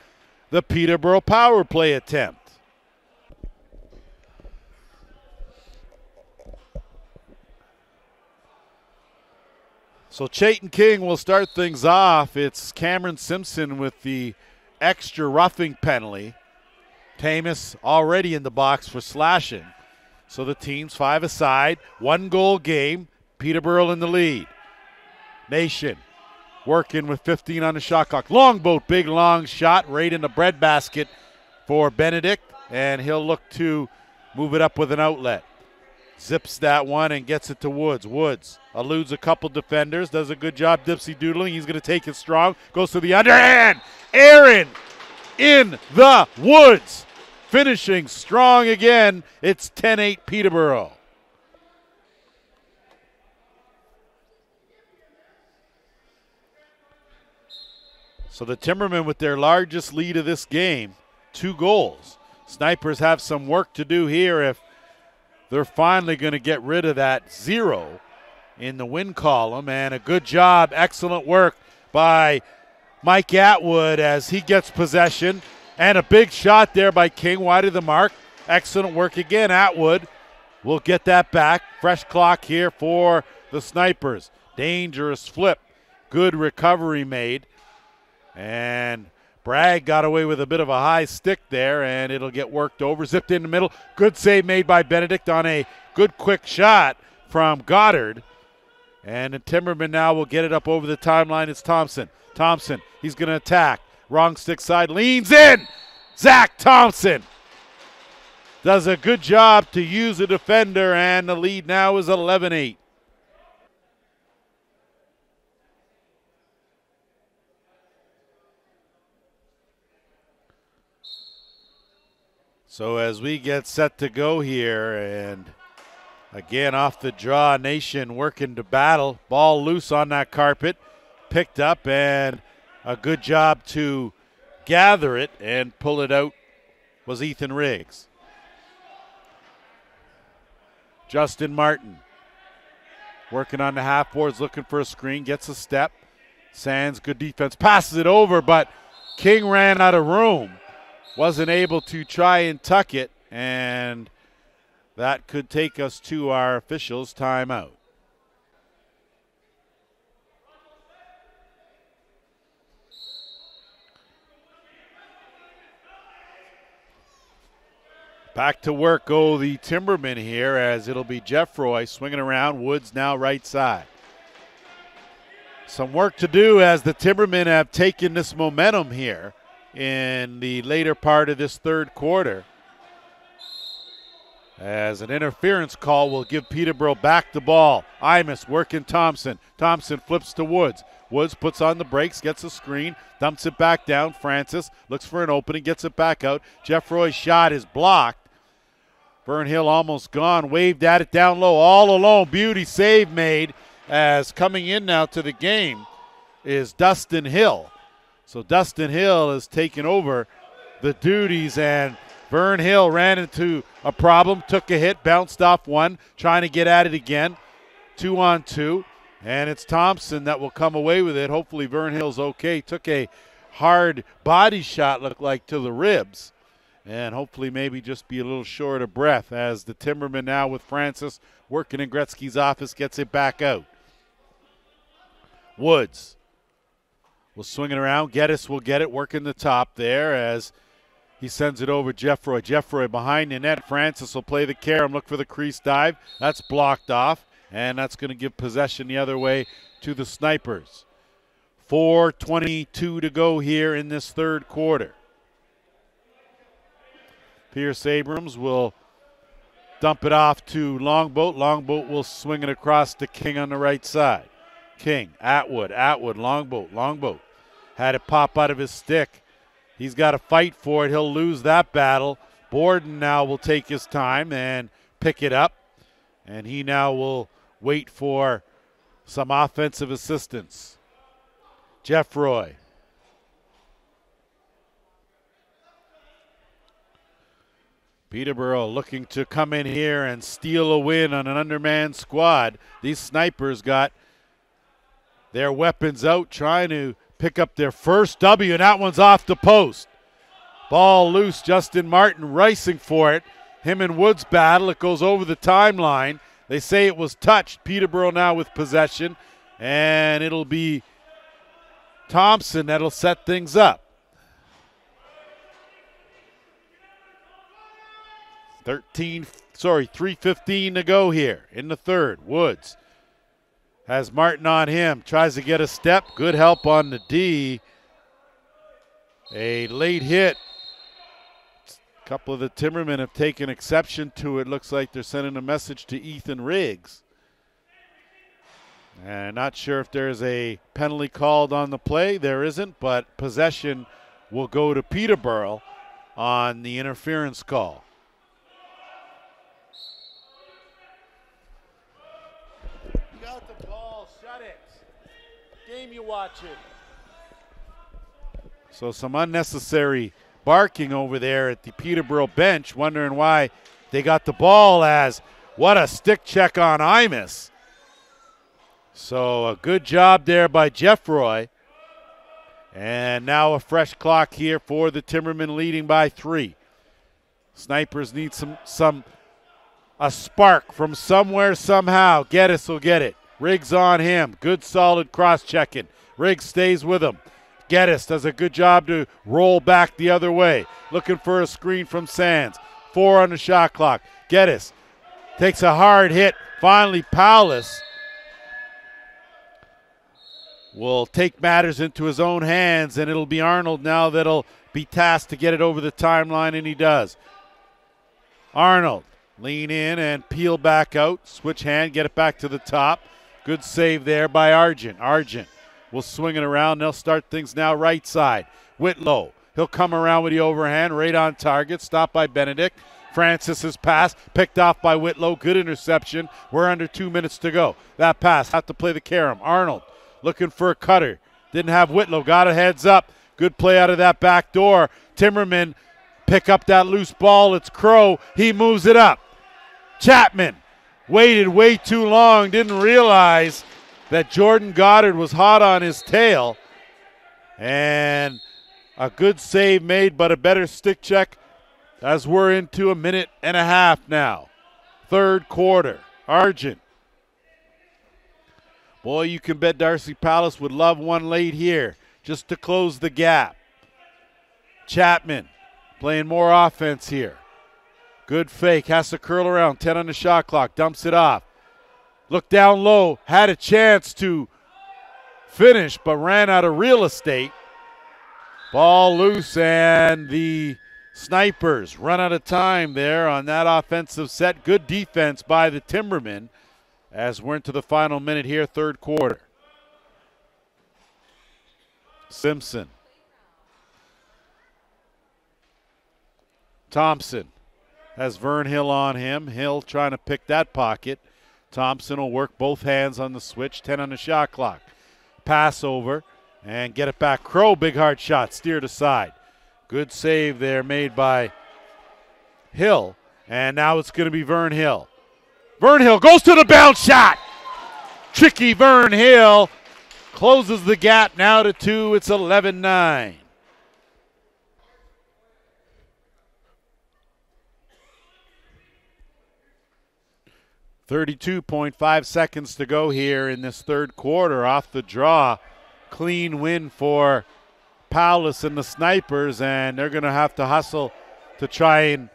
the Peterborough power play attempt. So Chayton King will start things off. It's Cameron Simpson with the extra roughing penalty. Tamus already in the box for slashing. So the team's 5 aside. 1 goal game. Peterborough in the lead. Nation working with 15 on the shot clock. Longboat, big long shot right in the breadbasket for Benedict. And he'll look to move it up with an outlet. Zips that one and gets it to Woods. Woods eludes a couple defenders, does a good job dipsy doodling. He's going to take it strong, goes to the underhand. Aaron in the Woods, finishing strong again. It's 10-8 Peterborough. So the Timmermen with their largest lead of this game, 2 goals. Snipers have some work to do here if they're finally going to get rid of that 0 in the win column. And a good job, excellent work by Mike Atwood as he gets possession. And a big shot there by King, wide of the mark. Excellent work again. Atwood will get that back. Fresh clock here for the Snipers. Dangerous flip. Good recovery made. And Bragg got away with a bit of a high stick there, and it'll get worked over. Zipped in the middle. Good save made by Benedict on a good quick shot from Goddard. And the Timmerman now will get it up over the timeline. It's Thompson. Thompson, he's going to attack. Wrong stick side, leans in. Zach Thompson does a good job to use a defender, and the lead now is 11-8. So as we get set to go here, and Again, off the draw, Nation working to battle. Ball loose on that carpet. Picked up, and a good job to gather it and pull it out was Ethan Riggs. Justin Martin working on the half boards, looking for a screen, gets a step. Sands, good defense, passes it over, but King ran out of room. Wasn't able to try and tuck it, and that could take us to our officials' timeout. Back to work go the Timbermen here, as it'll be Jeffroy swinging around. Woods now right side. Some work to do as the Timbermen have taken this momentum here in the later part of this third quarter. As an interference call will give Peterborough back the ball. Imus working Thompson. Thompson flips to Woods. Woods puts on the brakes, gets a screen, dumps it back down. Francis looks for an opening, gets it back out. Jeffroy's shot is blocked. Vern Hill almost gone, waved at it down low, all alone. Beauty save made, as coming in now to the game is Dustin Hill. So Dustin Hill has taken over the duties, and Vern Hill ran into a problem, took a hit, bounced off one, trying to get at it again. 2-on-2, and it's Thompson that will come away with it. Hopefully Vern Hill's okay. Took a hard body shot, looked like, to the ribs, and hopefully maybe just be a little short of breath, as the Timberman now with Francis working in Gretzky's office gets it back out. Woods will swing it around. Geddes will get it, working the top there as he sends it over Jeffroy. Jeffroy behind the net. Francis will play the carom, look for the crease dive. That's blocked off, and that's going to give possession the other way to the Snipers. 4:22 to go here in this third quarter. Pierce Abrams will dump it off to Longboat. Longboat will swing it across to King on the right side. King, Atwood, Longboat. Had it pop out of his stick. He's got to fight for it. He'll lose that battle. Borden now will take his time and pick it up. And he now will wait for some offensive assistance. Jeffroy. Peterborough looking to come in here and steal a win on an undermanned squad. These Snipers got their weapons out, trying to pick up their first W, and that one's off the post. Ball loose, Justin Martin racing for it. Him and Woods battle, it goes over the timeline. They say it was touched. Peterborough now with possession, and it'll be Thompson that'll set things up. 3:15 to go here in the third. Woods has Martin on him, tries to get a step. Good help on the D. A late hit. A couple of the Timbermen have taken exception to it. Looks like they're sending a message to Ethan Riggs. And not sure if there's a penalty called on the play. There isn't, but possession will go to Peterborough on the interference call. Game you watching. So some unnecessary barking over there at the Peterborough bench, wondering why they got the ball, as what a stick check on Imus. So a good job there by Jeffroy. And now a fresh clock here for the Timbermen, leading by 3. Snipers need a spark from somewhere, somehow. Geddes will get it. Riggs on him. Good solid cross-checking. Riggs stays with him. Geddes does a good job to roll back the other way. Looking for a screen from Sands. 4 on the shot clock. Geddes takes a hard hit. Finally, Paulus will take matters into his own hands, and it'll be Arnold now that'll be tasked to get it over the timeline, and he does. Arnold, lean in and peel back out. Switch hand, get it back to the top. Good save there by Argent. Argent will swing it around. They'll start things now right side. Whitlow, he'll come around with the overhand, right on target. Stopped by Benedict. Francis's pass picked off by Whitlow. Good interception. We're under 2 minutes to go. That pass, have to play the carom. Arnold looking for a cutter. Didn't have Whitlow. Got a heads up. Good play out of that back door. Timmerman pick up that loose ball. It's Crow. He moves it up. Chapman waited way too long. Didn't realize that Jordan Goddard was hot on his tail. And a good save made, but a better stick check as we're into a minute and a half now. Third quarter. Argent. Boy, you can bet Darcy Palace would love one late here just to close the gap. Chapman playing more offense here. Good fake. Has to curl around. 10 on the shot clock. Dumps it off. Looked down low. Had a chance to finish, but ran out of real estate. Ball loose, and the Snipers run out of time there on that offensive set. Good defense by the Timbermen as we're into the final minute here, third quarter. Simpson. Thompson has Vern Hill on him. Hill trying to pick that pocket. Thompson will work both hands on the switch. 10 on the shot clock. Pass over and get it back. Crow, big hard shot, steered aside. Good save there made by Hill. And now it's going to be Vern Hill. Vern Hill goes to the bounce shot. Tricky Vern Hill closes the gap now to 2. It's 11-9. .5 seconds to go here in this third quarter. Off the draw, clean win for Paulus and the Snipers, and they're going to have to hustle to try and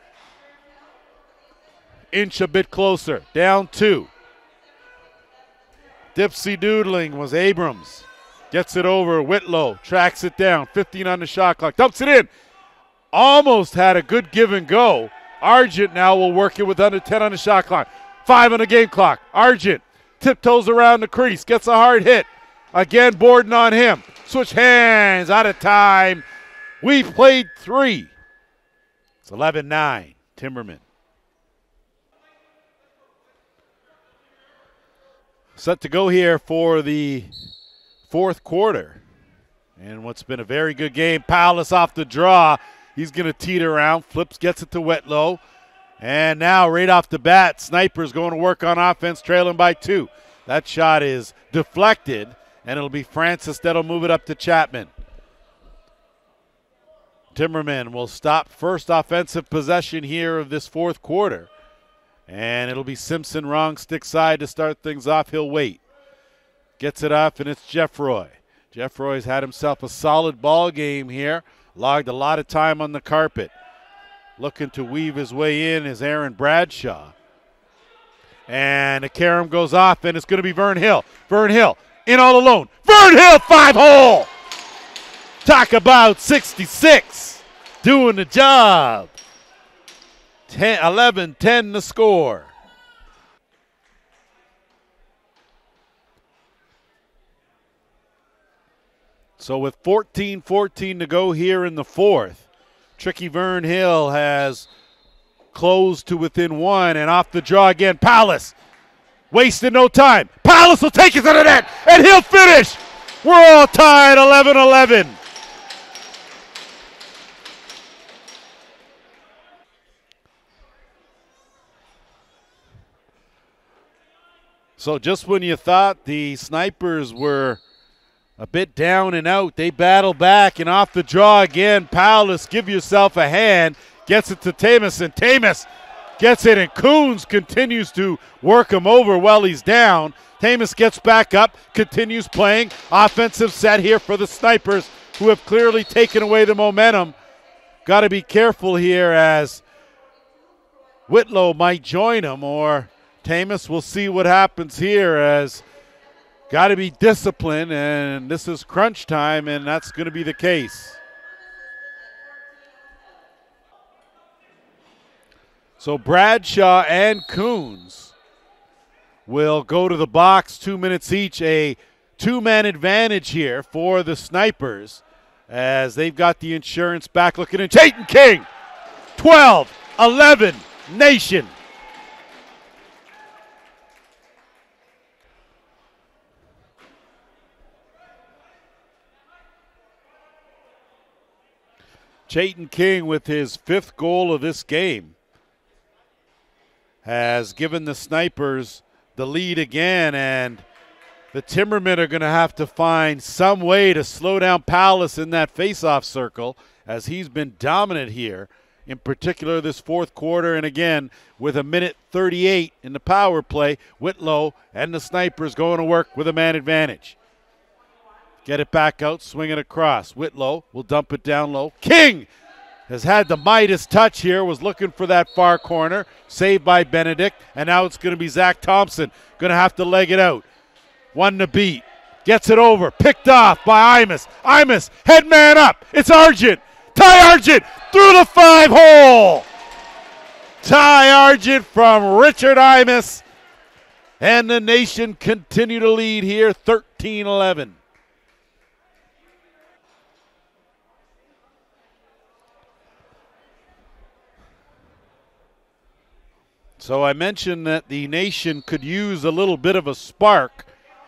inch a bit closer. Down 2. Dipsy doodling was Abrams. Gets it over. Whitlow tracks it down. 15 on the shot clock. Dumps it in. Almost had a good give and go. Argent now will work it with under 10 on the shot clock. 5 on the game clock. Argent tiptoes around the crease. Gets a hard hit. Again, Borden on him. Switch hands. Out of time. We played 3. It's 11-9. Timberman. Set to go here for the fourth quarter. And what's been a very good game. Paulus off the draw. He's going to teeter around. Flips, gets it to Whitlow. And now right off the bat, Snipers going to work on offense, trailing by 2. That shot is deflected, and it'll be Francis that'll move it up to Chapman. Timmerman will stop first offensive possession here of this fourth quarter. And it'll be Simpson wrong stick side to start things off. He'll wait. Gets it off, and it's Jeff Roy. Jeff Roy's had himself a solid ball game here. Logged a lot of time on the carpet. Looking to weave his way in is Aaron Bradshaw. And the carom goes off, and it's going to be Vern Hill. Vern Hill in all alone. Vern Hill, 5-hole. Talk about 66. Doing the job. 11-10 the score. So with 14-14 to go here in the fourth, Tricky Vern Hill has closed to within 1, and off the draw again, Paulus. Wasted no time. Paulus will take it to the net, and he'll finish. We're all tied, 11-11. So just when you thought the Snipers were a bit down and out, they battle back, and off the draw again, Paulus, give yourself a hand, gets it to Tamus, and Tamus gets it, and Coons continues to work him over while he's down. Tamus gets back up, continues playing. Offensive set here for the Snipers, who have clearly taken away the momentum. Got to be careful here as Whitlow might join him, or Tamus. We'll see what happens here as got to be disciplined, and this is crunch time, and that's going to be the case. So Bradshaw and Coons will go to the box, 2 minutes each. A 2-man advantage here for the Snipers as they've got the insurance back looking in. Chayton King, 12. 11, Nation. Chayton King, with his 5th goal of this game, has given the Snipers the lead again, and the Timbermen are going to have to find some way to slow down Palace in that face-off circle, as he's been dominant here, in particular this 4th quarter. And again, with 1:38 in the power play, Whitlow and the Snipers going to work with a man advantage. Get it back out, swing it across. Whitlow will dump it down low. King has had the Midas touch here, was looking for that far corner. Saved by Benedict, and now it's going to be Zach Thompson. Going to have to leg it out. 1 to beat. Gets it over. Picked off by Imus. Imus, head man up. It's Argent. Ty Argent through the 5-hole. Ty Argent from Richard Imus. And the Nation continue to lead here, 13-11. So I mentioned that the Nation could use a little bit of a spark,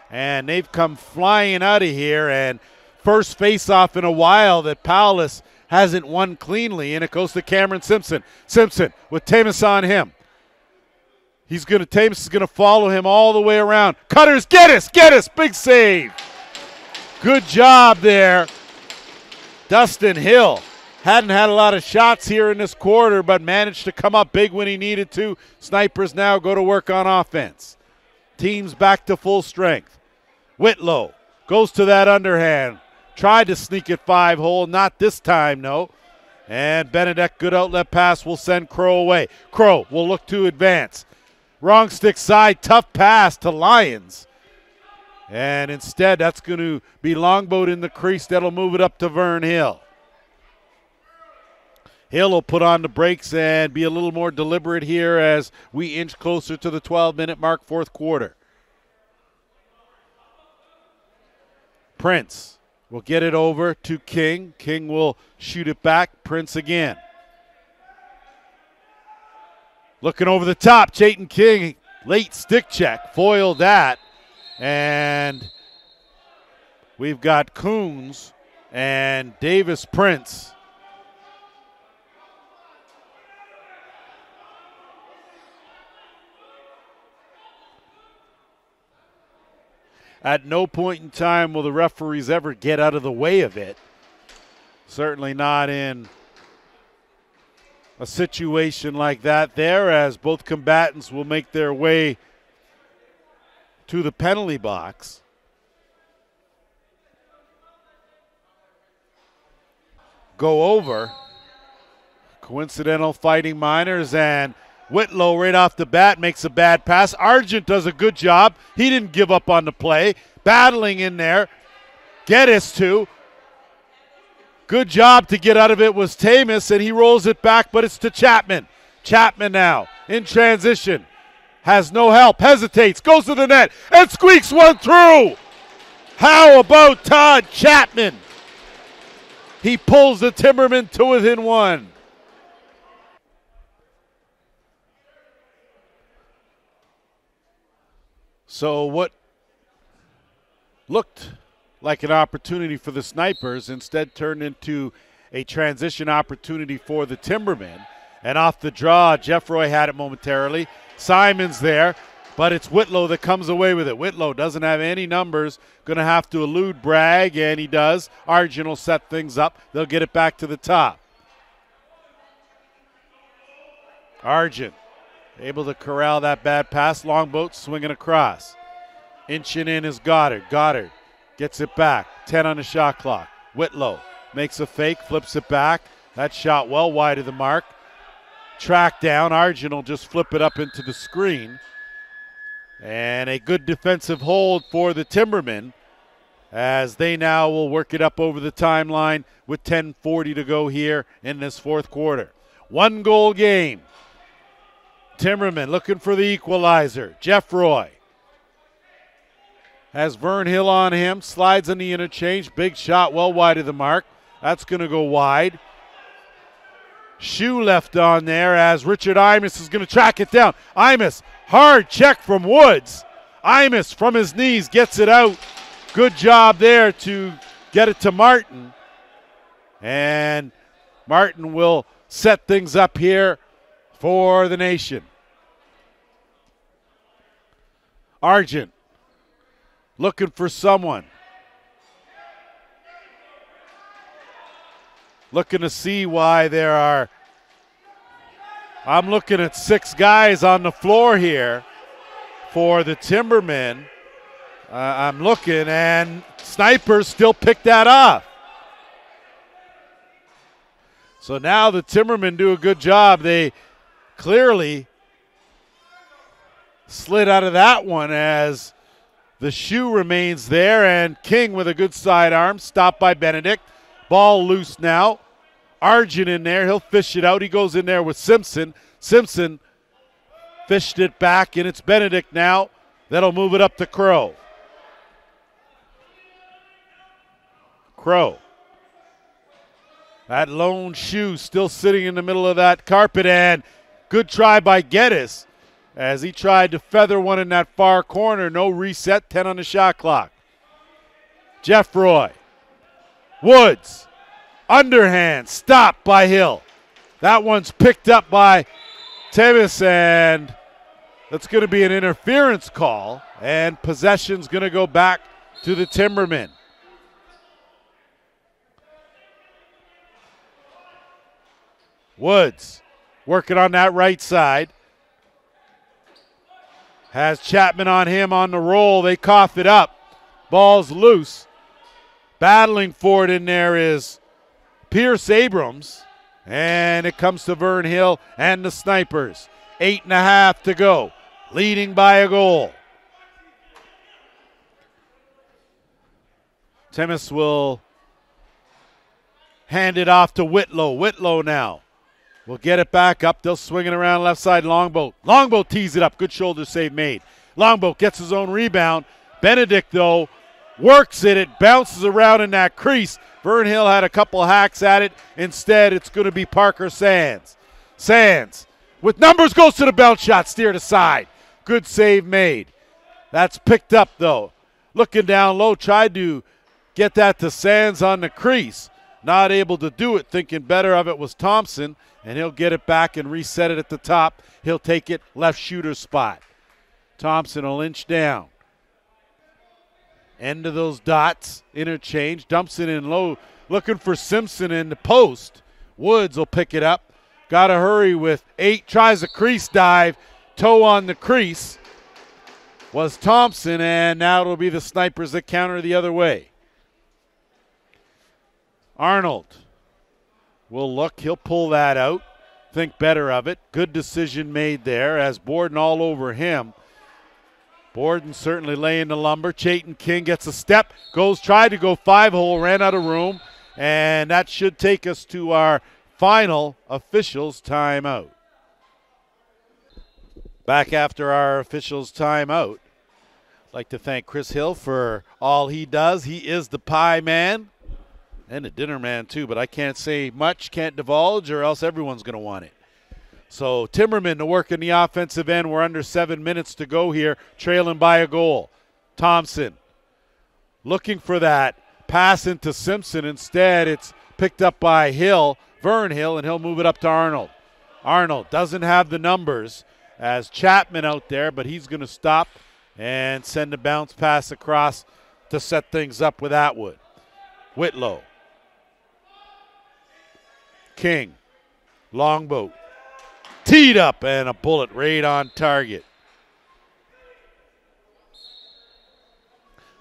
and they've come flying out of here, and first face-off in a while that Palace hasn't won cleanly, and it goes to Cameron Simpson. Simpson with Tamus on him. Tamus is going to follow him all the way around. Cutters, get us, big save. Good job there. Dustin Hill hadn't had a lot of shots here in this quarter, but managed to come up big when he needed to. Snipers now go to work on offense. Team's back to full strength. Whitlow goes to that underhand. Tried to sneak it 5-hole, not this time, no. And Benedict, good outlet pass, will send Crow away. Crow will look to advance. Wrong stick side, tough pass to Lyons. And instead, that's going to be Longboat in the crease. That'll move it up to Vern Hill. Hill will put on the brakes and be a little more deliberate here as we inch closer to the 12-minute mark, 4th quarter. Prince will get it over to King. King will shoot it back. Prince again. Looking over the top, Chayton King, late stick check, foiled that. And we've got Coons and Davis Prince. At no point in time will the referees ever get out of the way of it. Certainly not in a situation like that there, as both combatants will make their way to the penalty box. Go over. Coincidental Fighting Miners, and Whitlow right off the bat makes a bad pass. Argent does a good job. He didn't give up on the play. Battling in there. Geddes too. Good job to get out of it was Tamus, and he rolls it back, but it's to Chapman. Chapman now in transition. Has no help. Hesitates. Goes to the net and squeaks one through. How about Todd Chapman? He pulls the Timbermen to within 1. So what looked like an opportunity for the Snipers instead turned into a transition opportunity for the Timbermen. And off the draw, Jeffroy had it momentarily. Simon's there, but it's Whitlow that comes away with it. Whitlow doesn't have any numbers, going to have to elude Bragg, and he does. Argent will set things up. They'll get it back to the top. Argent able to corral that bad pass. Longboat swinging across. Inching in is Goddard. Goddard gets it back. 10 on the shot clock. Whitlow makes a fake, flips it back. That shot well wide of the mark. Track down. Argent will just flip it up into the screen. And a good defensive hold for the Timbermen, as they now will work it up over the timeline with 10:40 to go here in this 4th quarter. 1-goal game. Timberman looking for the equalizer. Jeffroy has Vern Hill on him, slides on the interchange. Big shot well wide of the mark. That's going to go wide. shoe left on there as Richard Imus is going to track it down. Imus, hard check from Woods. Imus from his knees gets it out. Good job there to get it to Martin. And Martin will set things up here for the Nation. Argent looking for someone. Looking to see why there are, I'm looking at 6 guys on the floor here for the Timbermen. I'm looking, and Snipers still pick that off. So now the Timbermen do a good job. They clearly slid out of that one as the shoe remains there, and King with a good sidearm, stopped by Benedict. Ball loose now. Argent in there. He'll fish it out. He goes in there with Simpson. Simpson fished it back, and it's Benedict now. That'll move it up to Crow. Crow. That lone shoe still sitting in the middle of that carpet, and good try by Geddes as he tried to feather one in that far corner. No reset, 10 on the shot clock. Jeff Roy. Woods, underhand, stopped by Hill. That one's picked up by Tevis, and that's going to be an interference call, and possession's going to go back to the Timbermen. Woods working on that right side. Has Chapman on him on the roll. They cough it up. Ball's loose. Battling for it in there is Pierce Abrams. And it comes to Vern Hill and the Snipers. 8.5 to go. Leading by a goal. Temis will hand it off to Whitlow. Whitlow now will get it back up. They'll swing it around left side. Longboat. Longboat tees it up. Good shoulder save made. Longboat gets his own rebound. Benedict, though, works it. It bounces around in that crease. Vern Hill had a couple hacks at it. Instead, it's going to be Parker Sands. Sands, with numbers, goes to the bounce shot. Steered aside. Good save made. That's picked up, though. Looking down low, tried to get that to Sands on the crease. Not able to do it. Thinking better of it was Thompson. And he'll get it back and reset it at the top. He'll take it left shooter spot. Thompson will inch down. End of those dots. Interchange. Dumps it in low. Looking for Simpson in the post. Woods will pick it up. Got to hurry with 8. Tries a crease dive. Toe on the crease was Thompson. And now it'll be the Snipers that counter the other way. Arnold will look. He'll pull that out. Think better of it. Good decision made there as Borden all over him. Borden certainly laying the lumber. Chayton King gets a step. Tried to go 5-hole. Ran out of room. And that should take us to our final officials timeout. Back after our officials timeout. I'd like to thank Chris Hill for all he does. He is the pie man. And a dinner man, too, but I can't say much, can't divulge, or else everyone's going to want it. So Timberman to work in the offensive end. We're under 7 minutes to go here, trailing by a goal. Thompson looking for that pass into Simpson. Instead, it's picked up by Hill, Vern Hill, and he'll move it up to Arnold. Arnold doesn't have the numbers as Chapman out there, but he's going to stop and send a bounce pass across to set things up with Atwood. Whitlow. King, Longboat, teed up, and a bullet right on target.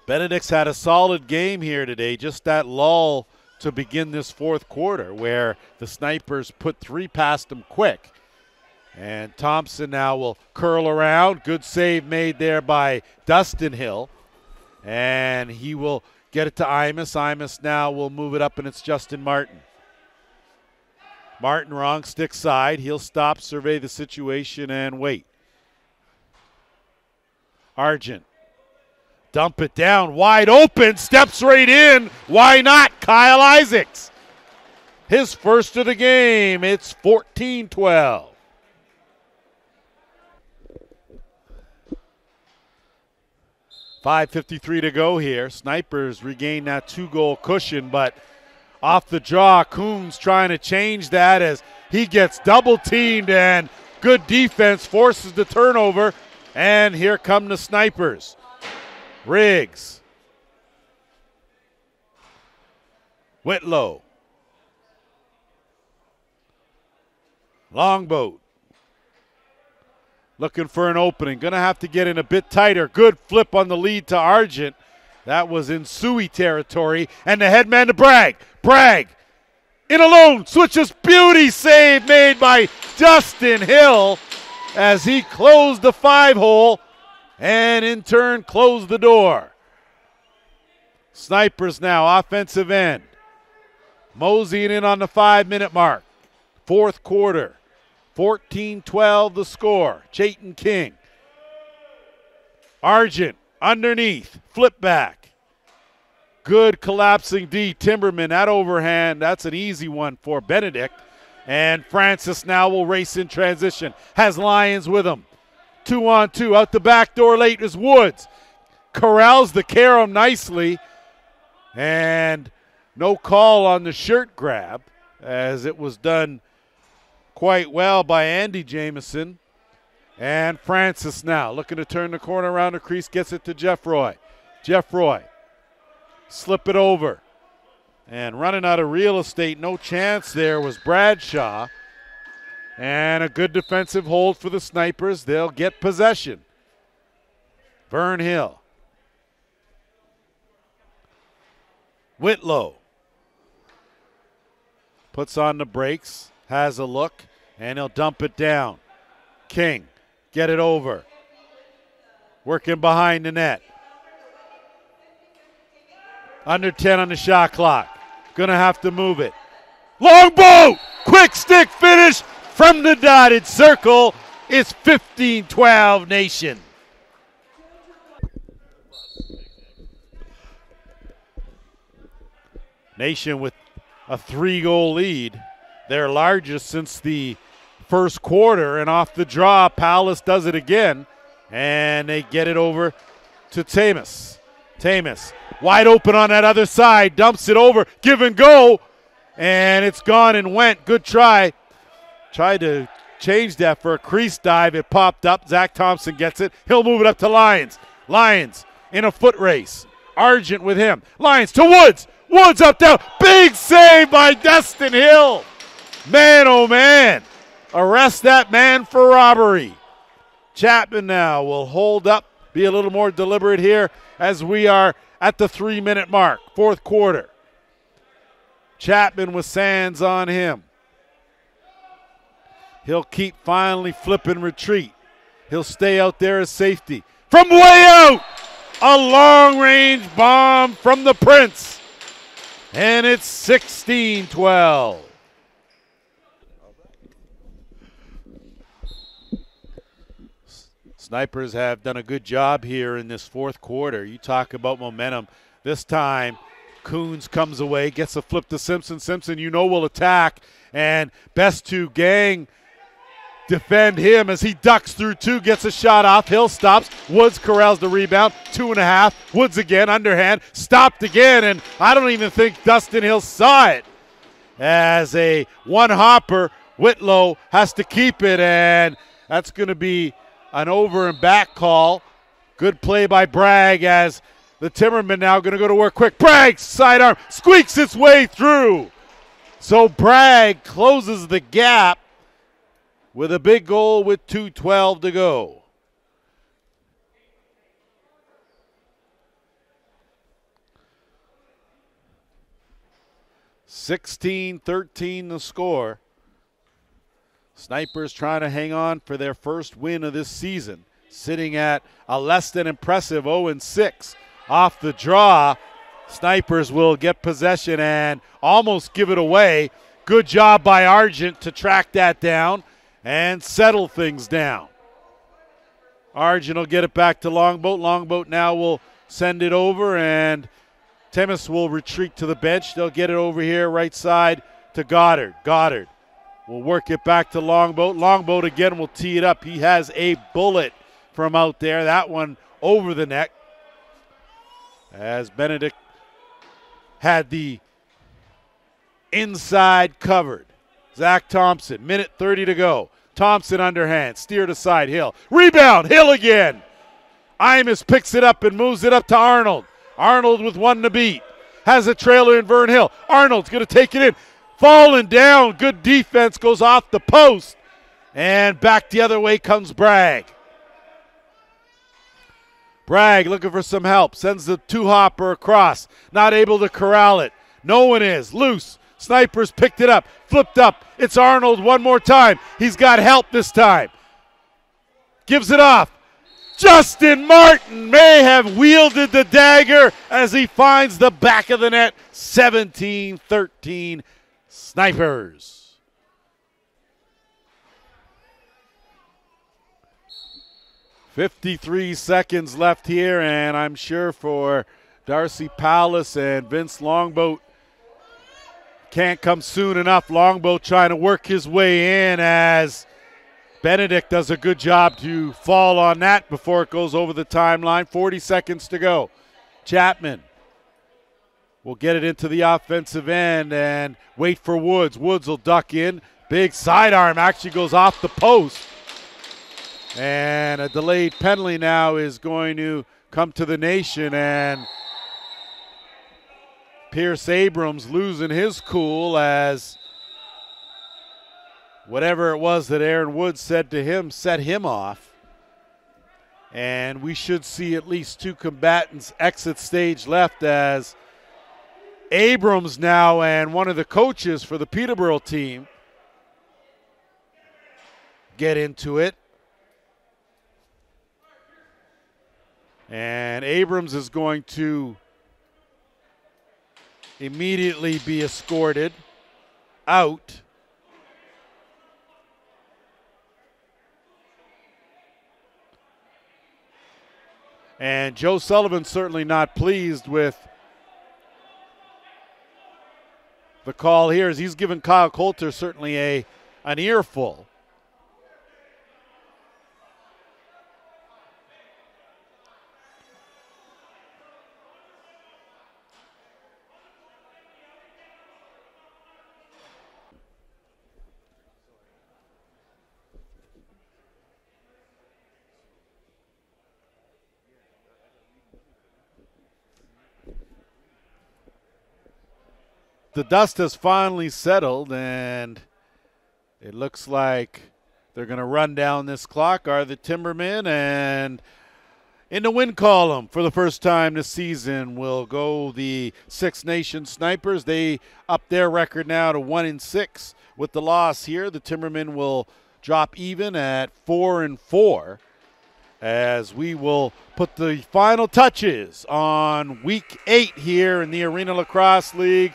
Benedict's had a solid game here today, just that lull to begin this fourth quarter where the Snipers put 3 past them quick. And Thompson now will curl around. Good save made there by Dustin Hill. And he will get it to Imus. Imus now will move it up, and it's Justin Martin. Martin wrong stick side. He'll stop, survey the situation, and wait. Argent. Dump it down. Wide open. Steps right in. Why not? Kyle Isaacs. his first of the game. It's 14-12. .553 to go here. Snipers regain that 2-goal cushion, but off the draw, Coons trying to change that as he gets double teamed, and good defense forces the turnover, and here come the Snipers. Riggs. Whitlow. Longboat. Looking for an opening. Going to have to get in a bit tighter. Good flip on the lead to Argent. That was in Suey territory. And the headman to Bragg. Bragg in alone. Switches. Beauty save made by Dustin Hill as he closed the 5-hole and in turn closed the door. Snipers now offensive end. Moseying in on the 5-minute mark. Fourth quarter. 14-12 the score. Chayton King. Argent underneath. Flip back. Good collapsing D. Timberman. That overhand, that's an easy one for Benedict. And Francis now will race in transition. Has Lyons with him. 2-on-2. Out the back door late is Woods. Corrals the carom nicely. And no call on the shirt grab as it was done quite well by Andy Jamieson. And Francis now looking to turn the corner around the crease, gets it to Jeff Roy. Jeff Roy, slip it over. And running out of real estate, no chance there was Bradshaw. And a good defensive hold for the Snipers. They'll get possession. Vern Hill. Whitlow. Puts on the brakes. Has a look, and he'll dump it down. King, get it over. Working behind the net. Under 10 on the shot clock. Gonna have to move it. Longboat! Quick stick finish from the dotted circle. It's 15-12 Nation. Nation with a 3-goal lead. Their largest since the first quarter, and off the draw, Palace does it again, and they get it over to Tamus. Tamus, wide open on that other side, dumps it over, give and go, and it's gone and went. Good try. Tried to change that for a crease dive. It popped up. Zach Thompson gets it. He'll move it up to Lyons. Lyons in a foot race. Argent with him. Lyons to Woods. Woods up down. Big save by Dustin Hill. Man, oh man, arrest that man for robbery. Chapman now will hold up, be a little more deliberate here as we are at the 3-minute mark, fourth quarter. Chapman with Sands on him. He'll keep finally flipping retreat. He'll stay out there as safety. From way out, a long-range bomb from the Prince. And it's 16-12. Snipers have done a good job here in this fourth quarter. You talk about momentum. This time, Coons comes away, gets a flip to Simpson. Simpson, you know, will attack. And best to gang defend him as he ducks through 2, gets a shot off. Hill stops. Woods corrals the rebound. 2.5. Woods again, underhand. Stopped again, and I don't even think Dustin Hill saw it. As a one-hopper, Whitlow has to keep it, and that's going to be an over and back call. Good play by Bragg as the Timmerman now going to go to work quick. Bragg, sidearm, squeaks its way through. So Bragg closes the gap with a big goal with 2:12 to go. (16-13) the score. Snipers trying to hang on for their first win of this season, sitting at a less than impressive 0-6. Off the draw, Snipers will get possession and almost give it away. Good job by Argent to track that down and settle things down. Argent will get it back to Longboat. Longboat now will send it over, and Temis will retreat to the bench. They'll get it over here right side to Goddard. Goddard will work it back to Longboat. Longboat again will tee it up. He has a bullet from out there. That one over the net. As Benedict had the inside covered. Zach Thompson, minute 30 to go. Thompson underhand, steered aside, Hill. Rebound, Hill again. Imus picks it up and moves it up to Arnold. Arnold with one to beat. Has a trailer in Vern Hill. Arnold's going to take it in. Falling down, good defense, goes off the post. And back the other way comes Bragg. Bragg looking for some help. Sends the two-hopper across. Not able to corral it. No one is. Loose. Snipers picked it up. Flipped up. It's Arnold one more time. He's got help this time. Gives it off. Justin Martin may have wielded the dagger as he finds the back of the net. 17-13 Snipers. 53 seconds left here, and I'm sure for Darcy Palace and Vince Longboat can't come soon enough. Longboat trying to work his way in as Benedict does a good job to fall on that before it goes over the timeline. 40 seconds to go. Chapman will get it into the offensive end and wait for Woods. Woods will duck in. Big sidearm actually goes off the post. And a delayed penalty now is going to come to the Nation, and Pierce Abrams losing his cool as whatever it was that Aaron Woods said to him set him off. And we should see at least two combatants exit stage left as Abrams now and one of the coaches for the Peterborough team get into it. And Abrams is going to immediately be escorted out. And Joe Sullivan certainly not pleased with the call here, as he's given Kyle Coulter certainly an earful. The dust has finally settled, and it looks like they're going to run down this clock, are the Timbermen, and in the win column for the first time this season will go the Six Nations Snipers. They up their record now to 1-6 with the loss here. The Timbermen will drop even at 4-4 as we will put the final touches on Week 8 here in the Arena Lacrosse League.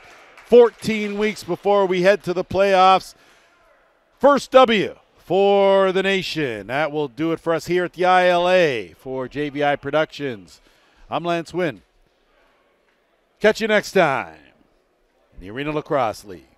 14 weeks before we head to the playoffs. First W for the Nation. That will do it for us here at the ILA for JVI Productions. I'm Lance Wynn. Catch you next time in the Arena Lacrosse League.